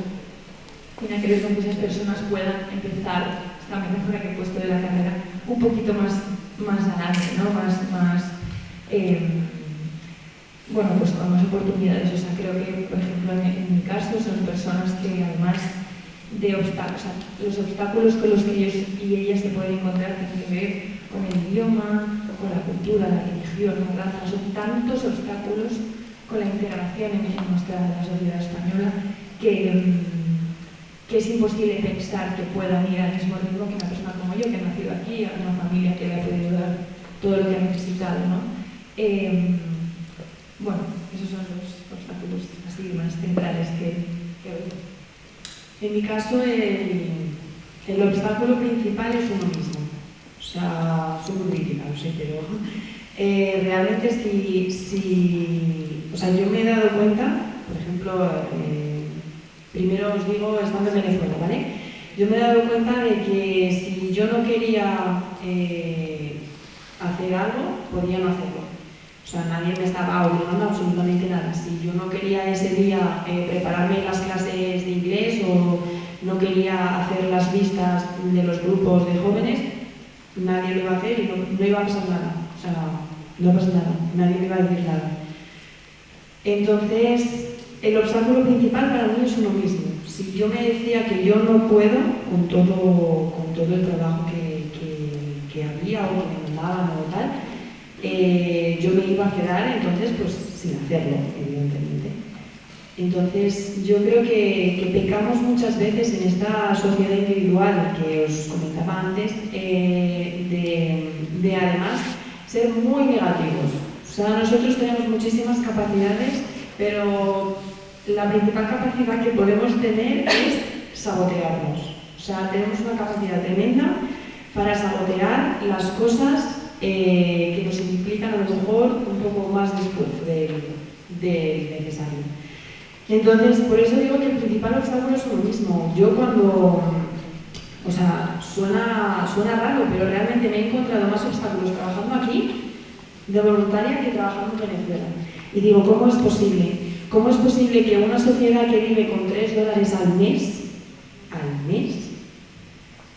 tiene que ver con que esas personas puedan empezar esta metáfora que he puesto de la carrera un poquito más adelante, ¿no? Bueno, pues con más oportunidades. O sea, creo que, por ejemplo, en mi caso son personas que, además de obstáculos, o sea, los obstáculos con los que ellos y ellas se pueden encontrar tienen que ver con el idioma, con la cultura, la religión, la raza. Son tantos obstáculos con la integración en la sociedad española, que es imposible pensar que puedan ir al mismo ritmo que una persona como yo, que ha nacido aquí, a una familia que le ha podido dar todo lo que ha necesitado, ¿no? Bueno, esos son los obstáculos así más centrales que veo. En mi caso, el obstáculo principal es uno mismo. O sea, soy muy crítica, lo sé, pero realmente o sea, yo me he dado cuenta, por ejemplo, primero os digo, estando en Venezuela, ¿vale? Yo me he dado cuenta de que si yo no quería hacer algo, podía no hacerlo. O sea, nadie me estaba obligando a absolutamente nada. Si yo no quería ese día prepararme las clases de inglés o no quería hacer las vistas de los grupos de jóvenes, nadie lo iba a hacer y no iba a pasar nada. O sea, no pasa nada, nadie me iba a decir nada. Entonces, el obstáculo principal para mí es uno mismo. Si yo me decía que yo no puedo con todo el trabajo que había o que me mandaban o tal, yo me iba a quedar entonces pues sin hacerlo, evidentemente. Entonces yo creo que pecamos muchas veces en esta sociedad individual que os comentaba antes de además ser muy negativos. O sea, nosotros tenemos muchísimas capacidades, pero la principal capacidad que podemos tener es sabotearnos. O sea, tenemos una capacidad tremenda para sabotear las cosas que nos implican a lo mejor un poco más de esfuerzo de necesario. Entonces, por eso digo que el principal obstáculo es uno mismo. Yo cuando, o sea, suena raro, pero realmente me he encontrado más obstáculos trabajando aquí de voluntaria que trabajando en Venezuela. Y digo, ¿cómo es posible? ¿Cómo es posible que una sociedad que vive con $3 al mes,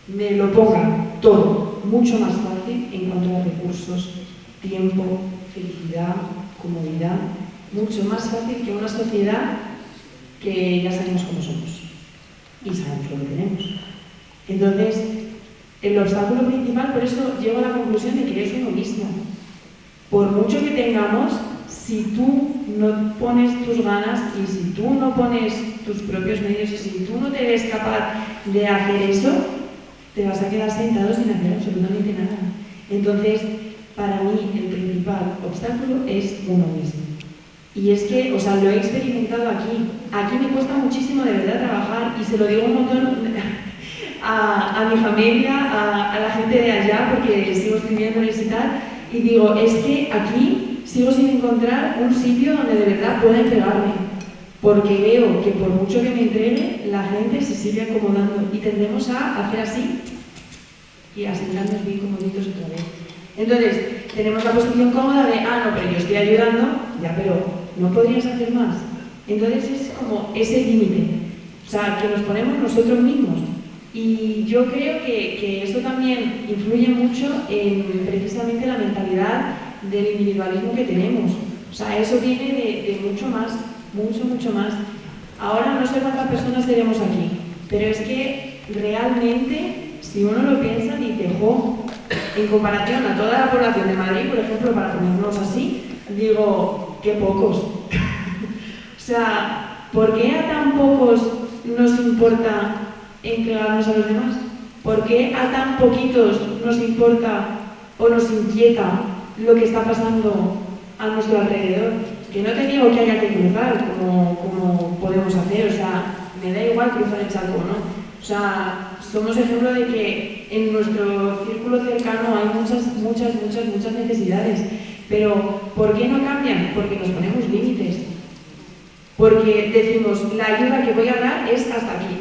me lo ponga todo mucho más fácil en cuanto a recursos, tiempo, felicidad, comodidad, mucho más fácil que una sociedad que ya sabemos cómo somos y sabemos lo que tenemos? Entonces, el obstáculo principal, por eso llego a la conclusión de que es uno mismo. Por mucho que tengamos, si tú no pones tus ganas y si tú no pones tus propios medios y si tú no te ves capaz de hacer eso, te vas a quedar sentado sin hacer absolutamente nada. Entonces, para mí, el principal obstáculo es uno mismo. Y es que, o sea, lo he experimentado aquí. Aquí me cuesta muchísimo de verdad trabajar y se lo digo un montón a mi familia, a la gente de allá, porque sigo escribiéndoles y tal, y digo, es que aquí sigo sin encontrar un sitio donde de verdad pueda entregarme, porque veo que por mucho que me entregue, la gente se sigue acomodando y tendemos a hacer así y a sentarnos bien comoditos otra vez. Entonces, tenemos la posición cómoda de, no, pero yo estoy ayudando, ya, pero ¿no podrías hacer más? Entonces es como ese límite, o sea, que nos ponemos nosotros mismos. Y yo creo que eso también influye mucho en precisamente la mentalidad del individualismo que tenemos. O sea, eso viene de mucho más, mucho más. Ahora no sé cuántas personas tenemos aquí, pero es que realmente, si uno lo piensa, dice, en comparación a toda la población de Madrid, por ejemplo, para ponernos así, digo, qué pocos. O sea, ¿por qué a tan pocos nos importa entregarnos a los demás? ¿Por qué a tan poquitos nos importa o nos inquieta lo que está pasando a nuestro alrededor? Que no te digo que haya que cruzar como podemos hacer, o sea, me da igual cruzar el charco, ¿no? O sea, somos ejemplo de que en nuestro círculo cercano hay muchas necesidades, pero ¿por qué no cambian? Porque nos ponemos límites. Porque decimos, la ayuda que voy a dar es hasta aquí.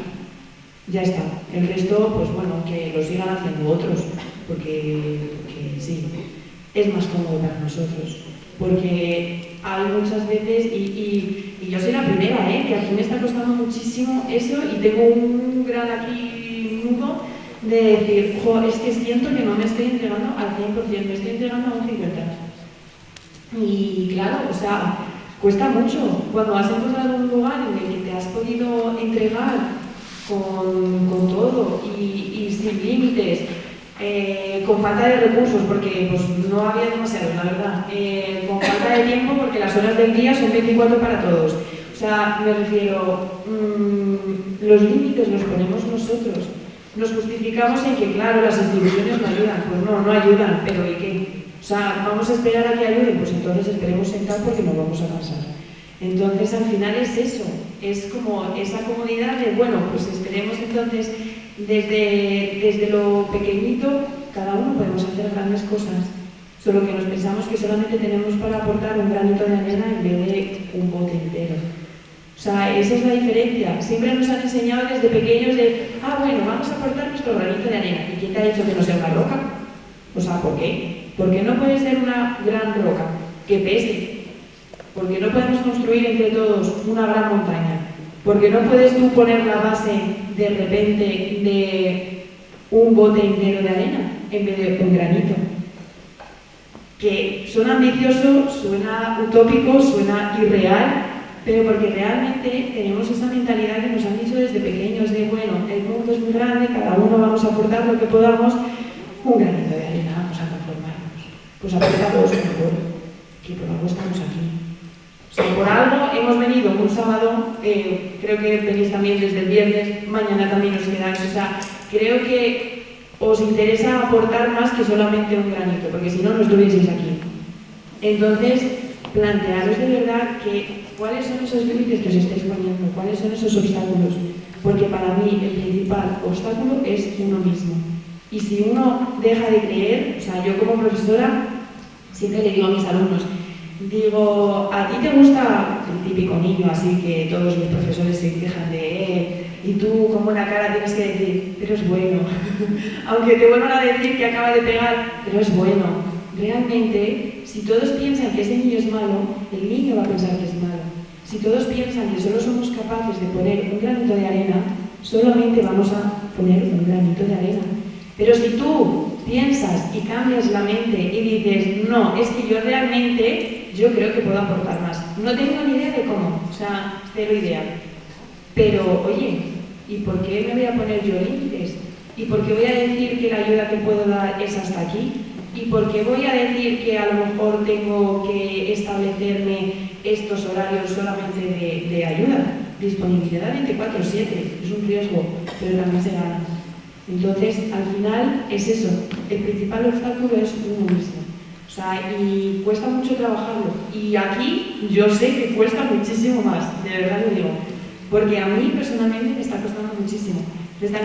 Ya está. El resto, pues bueno, que lo sigan haciendo otros, porque sí, es más cómodo para nosotros. Porque hay muchas veces, y yo soy la primera, que aquí me está costando muchísimo eso y tengo un gran aquí nudo de decir, es que siento que no me estoy entregando al 100%, me estoy entregando a un 50%. Y claro, o sea, cuesta mucho. Cuando has encontrado un lugar en el que te has podido entregar con todo y sin límites con falta de recursos, porque pues, no había demasiado, la verdad, con falta de tiempo, porque las horas del día son 24 para todos. O sea, me refiero, los límites los ponemos nosotros. Nos justificamos en que, claro, las instituciones no ayudan. Pues no ayudan, pero ¿y qué? O sea, ¿vamos a esperar a que ayuden? Pues entonces esperemos sentar porque nos vamos a cansar. Entonces, al final es eso, es como esa comodidad de, bueno, pues esperemos entonces, desde lo pequeñito, cada uno podemos hacer grandes cosas, solo que nos pensamos que solamente tenemos para aportar un granito de arena en vez de un bote entero. O sea, esa es la diferencia. Siempre nos han enseñado desde pequeños de, bueno, vamos a aportar nuestro granito de arena. ¿Y quién te ha dicho que no sea una roca? O sea, ¿por qué? ¿Por qué no puede ser una gran roca que pese? ¿Por qué no podemos construir entre todos una gran montaña? ¿Por qué no puedes tú poner la base de repente de un bote entero de arena en vez de un granito? Que suena ambicioso, suena utópico, suena irreal, pero porque realmente tenemos esa mentalidad que nos han dicho desde pequeños de, bueno, el mundo es muy grande, cada uno vamos a aportar lo que podamos, un granito de arena, vamos a conformarnos. Pues aportamos mejor, que por algo estamos aquí. O sea, por algo hemos venido un sábado, creo que venís también desde el viernes, mañana también os quedáis, o sea, creo que os interesa aportar más que solamente un granito, porque si no, no estuvieseis aquí. Entonces, plantearos de verdad cuáles son esos límites que os estáis poniendo, cuáles son esos obstáculos, porque para mí el principal obstáculo es uno mismo. Y si uno deja de creer, o sea, yo como profesora siempre le digo a mis alumnos, digo, a ti te gusta el típico niño, así que todos los profesores se quejan de él, y tú con buena cara tienes que decir, pero es bueno, aunque te vuelvan a decir que acaba de pegar, pero es bueno. Realmente, si todos piensan que ese niño es malo, el niño va a pensar que es malo. Si todos piensan que solo somos capaces de poner un granito de arena, solamente vamos a poner un granito de arena. Pero si tú piensas y cambias la mente y dices, no, es que yo realmente, yo creo que puedo aportar más. No tengo ni idea de cómo, o sea, cero idea. Pero, oye, ¿y por qué me voy a poner yo límites? ¿Y por qué voy a decir que la ayuda que puedo dar es hasta aquí? ¿Y por qué voy a decir que a lo mejor tengo que establecerme estos horarios solamente de ayuda? Disponibilidad 24/7, es un riesgo, pero también se gana. Entonces, al final es eso, el principal obstáculo es uno mismo. O sea, y cuesta mucho trabajarlo. Y aquí yo sé que cuesta muchísimo más, de verdad lo digo. Porque a mí personalmente me está costando muchísimo. Me está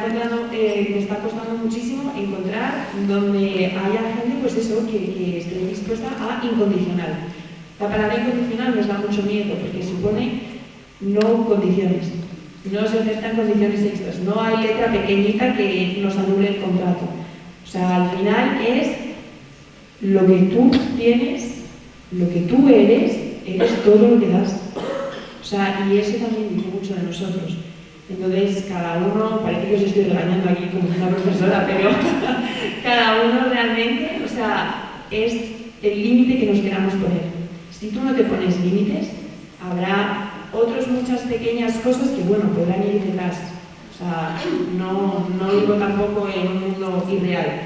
costando muchísimo encontrar donde haya gente, pues eso, que esté dispuesta a incondicional. La palabra incondicional nos da mucho miedo porque supone no condiciones. No se aceptan condiciones extras. No hay letra pequeñita que nos anule el contrato. O sea, al final es lo que tú tienes, lo que tú eres todo lo que das. O sea, y eso también dice mucho de nosotros. Entonces, cada uno, parece que os estoy regañando aquí como una profesora, pero cada uno realmente, o sea, es el límite que nos queramos poner. Si tú no te pones límites, habrá otras muchas pequeñas cosas que, bueno, podrán ir detrás. O sea, no vivo tampoco en un mundo irreal,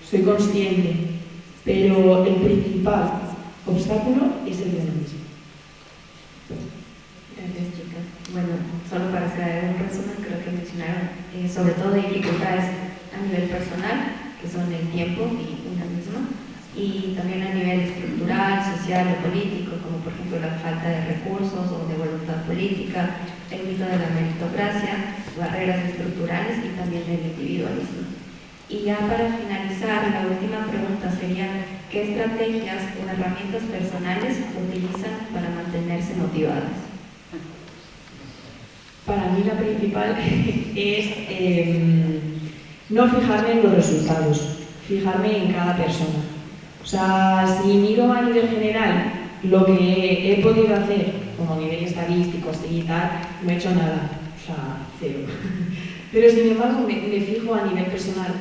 soy consciente, pero el principal obstáculo es el de uno mismo. Gracias, chicas. Bueno, solo para hacer un resumen, creo que mencionaron sobre todo dificultades a nivel personal, que son el tiempo y una misma, y también a nivel estructural, social o político, como por ejemplo la falta de recursos o de voluntad política, el mito de la meritocracia, barreras estructurales y también el individualismo. Y ya para finalizar, la última pregunta sería, ¿qué estrategias o herramientas personales utilizan para mantenerse motivadas? Para mí la principal es no fijarme en los resultados, fijarme en cada persona. O sea, si miro a nivel general lo que he podido hacer, como a nivel estadístico, así y tal, no he hecho nada, o sea, cero. Pero sin embargo me fijo a nivel personal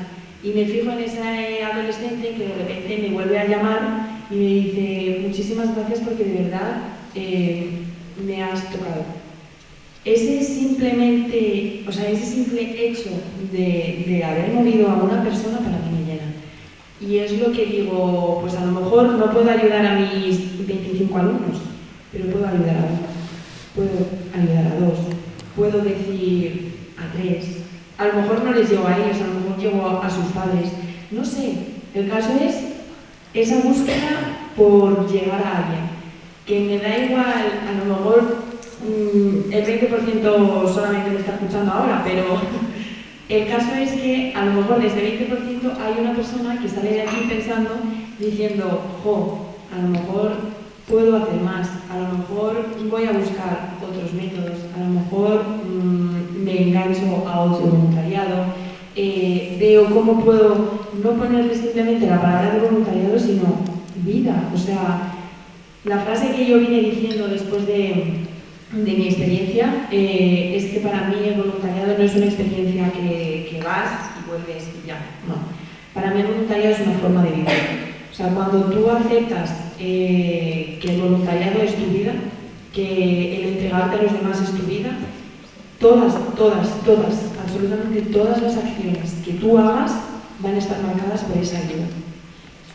y me fijo en ese adolescente que de repente me vuelve a llamar y me dice muchísimas gracias porque de verdad me has tocado. Ese simple hecho de haber movido a una persona para mí me llena. Y es lo que digo, pues a lo mejor no puedo ayudar a mis 25 alumnos, pero puedo ayudar a uno, puedo ayudar a dos, puedo decir a tres. A lo mejor no les llego a ellos, a lo mejor llego a sus padres. No sé, el caso es esa búsqueda por llegar a alguien. Que me da igual, a lo mejor el 20% solamente me está escuchando ahora, pero el caso es que a lo mejor de ese 20% hay una persona que sale de aquí pensando, diciendo, jo, a lo mejor puedo hacer más, a lo mejor voy a buscar otros métodos, a lo mejor me engancho a otro voluntariado, veo cómo puedo no ponerle simplemente la palabra de voluntariado, sino vida. O sea, la frase que yo vine diciendo después de mi experiencia es que para mí el voluntariado no es una experiencia que vas y vuelves y ya, no. Para mí el voluntariado es una forma de vivir. O sea, cuando tú aceptas que el voluntariado es tu vida, que el entregarte a los demás es tu vida, todas, absolutamente todas las acciones que tú hagas van a estar marcadas por esa ayuda.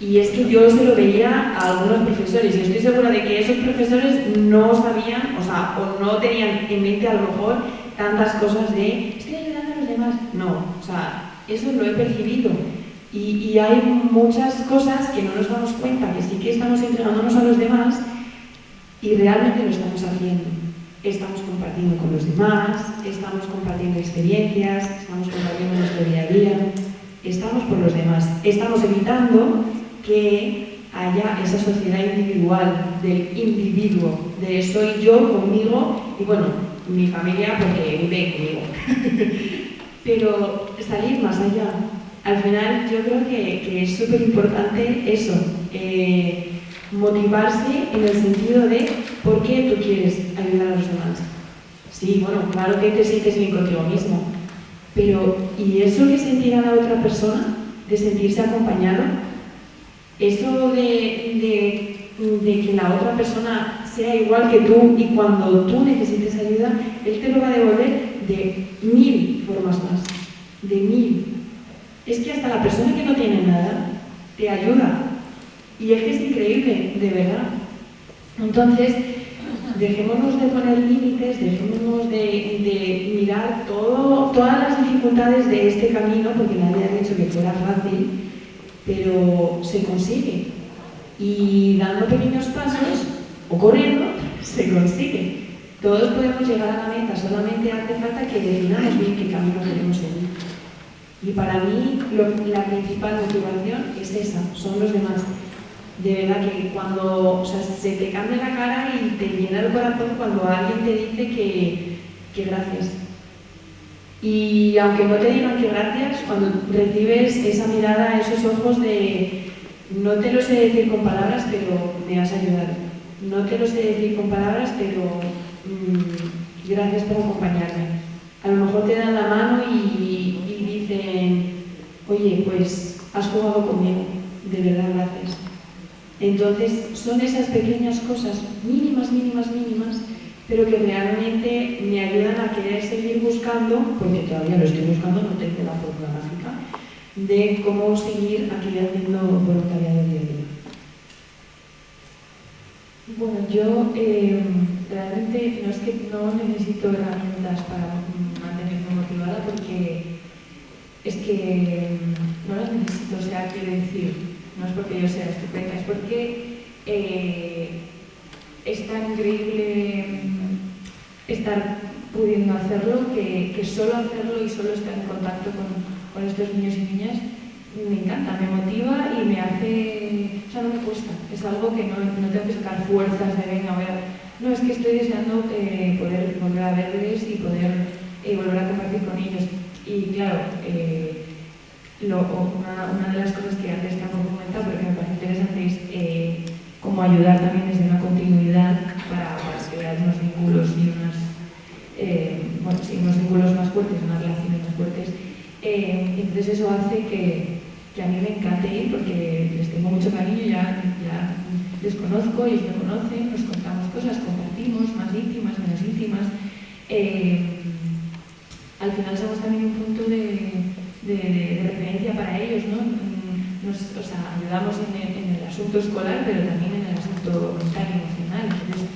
Y es que yo se lo veía a algunos profesores y estoy segura de que esos profesores no sabían, o no tenían en mente a lo mejor tantas cosas de estoy ayudando a los demás. No, o sea, eso lo he percibido. Y hay muchas cosas que no nos damos cuenta, que sí que estamos entregándonos a los demás y realmente lo estamos haciendo. Estamos compartiendo con los demás, estamos compartiendo experiencias, estamos compartiendo nuestro día a día, estamos por los demás, estamos evitando que haya esa sociedad individual, del individuo, de soy yo conmigo y bueno, mi familia porque vive conmigo. Pero salir más allá. Al final yo creo que es súper importante eso, motivarse en el sentido de por qué tú quieres ayudar a los demás. Sí, bueno, claro que te sientes bien contigo mismo, pero ¿y eso que sentirá la otra persona de sentirse acompañado? Eso de que la otra persona sea igual que tú y cuando tú necesites ayuda, él te lo va a devolver de 1000 formas más, de 1000. Es que hasta la persona que no tiene nada te ayuda. Y es que es increíble, de verdad. Entonces, dejémonos de poner límites, dejémonos de mirar todas las dificultades de este camino, porque nadie ha dicho que fuera fácil, pero se consigue. Y dando pequeños pasos, o corriendo, se consigue. Todos podemos llegar a la meta, solamente hace falta que definamos bien qué camino queremos seguir. Y para mí la principal motivación es esa, son los demás. De verdad que cuando se te cambia la cara y te llena el corazón cuando alguien te dice que gracias. Y aunque no te digan que gracias, cuando recibes esa mirada, esos ojos de no te lo sé decir con palabras, pero me has ayudado. No te lo sé decir con palabras, pero gracias por acompañarme. A lo mejor te dan la mano y dicen, oye, pues has jugado conmigo, de verdad, gracias. Entonces, son esas pequeñas cosas, mínimas, pero que realmente me ayudan a querer seguir buscando, porque todavía lo estoy buscando, no tengo la fórmula mágica, de cómo seguir aquí haciendo voluntariado día a día. Bueno, yo realmente no es que no necesito herramientas para mantenerme motivada, porque es que no las necesito, o sea, quiero decir, no es porque yo sea estupenda, es porque es tan increíble estar pudiendo hacerlo que solo hacerlo y solo estar en contacto con estos niños y niñas me encanta, me motiva y me hace, o sea, no me cuesta, es algo que no tengo que sacar fuerzas de venga, no, es que estoy deseando poder volver a verles y poder volver a compartir con ellos. Y claro, una de las cosas que antes tampoco comentaba, pero que me parece interesante, es cómo ayudar también desde una continuidad para crear unos vínculos y unos vínculos más fuertes, unas relaciones más fuertes. Entonces eso hace que a mí me encante ir porque les tengo mucho cariño, ya les conozco, ellos me conocen, nos contamos cosas, compartimos, más íntimas, menos íntimas. Al final somos también un punto de referencia para ellos, ¿no? ayudamos en el asunto escolar, pero también en el asunto mental y emocional. Entonces,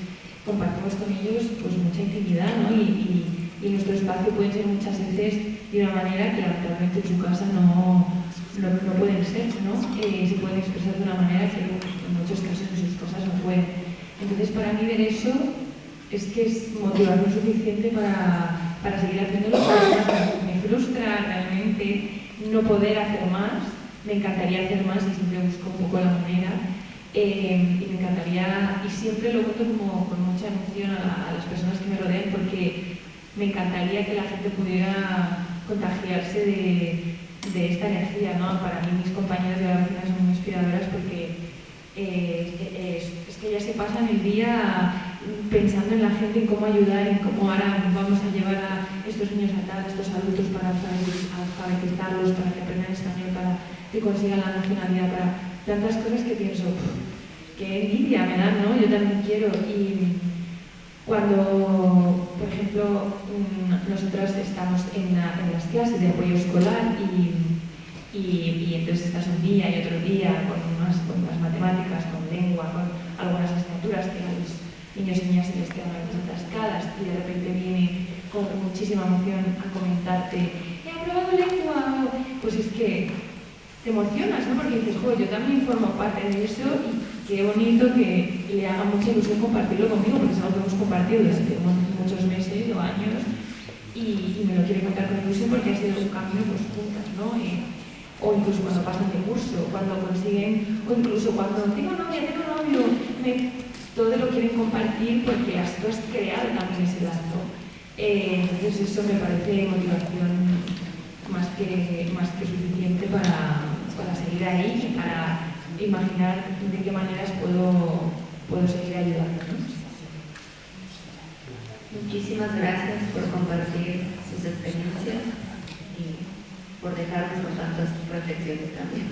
compartimos con ellos pues mucha intimidad, ¿no? Y nuestro espacio puede ser muchas veces de una manera que lamentablemente en su casa no pueden ser, ¿no? Se pueden expresar de una manera que en muchos casos en sus cosas no pueden. Entonces, para mí ver eso es que es motivación suficiente para seguir haciéndolo. Me frustra realmente no poder hacer más. Me encantaría hacer más y siempre busco un poco la manera. Y me encantaría, y siempre lo cuento como con mucha emoción a las personas que me rodean, porque me encantaría que la gente pudiera contagiarse de esta energía, ¿no? Para mí mis compañeras de la oficina son muy inspiradoras porque es que ellas se pasan el día pensando en la gente, en cómo ayudar, en cómo ahora vamos a llevar a estos niños a estos adultos para alfabetizarlos, para que aprendan español, para que consigan la nacionalidad, para tantas cosas que pienso, qué envidia me dan, ¿no? Yo también quiero. Y cuando, por ejemplo, nosotros estamos en las clases de apoyo escolar y entonces estás un día y otro día con las matemáticas, con lengua, con algunas asignaturas que a los niños y niñas se les quedan atascadas y de repente viene con muchísima emoción a comentarte «he aprobado lengua», pues es que te emocionas, ¿no? Porque dices, yo también formo parte de eso y qué bonito que le haga mucha ilusión compartirlo conmigo, porque es algo que hemos compartido desde muchos meses o años y me lo quiere contar con ilusión porque ha sido un camino pues juntas, ¿no? O incluso cuando pasan de curso, cuando consiguen, o incluso cuando tengo novio, todo lo quieren compartir porque tú has creado también ese lazo. Entonces eso me parece motivación más que suficiente para seguir ahí y para imaginar de qué maneras puedo seguir ayudando, ¿no? Muchísimas gracias por compartir sus experiencias y por dejarnos con tantas reflexiones también.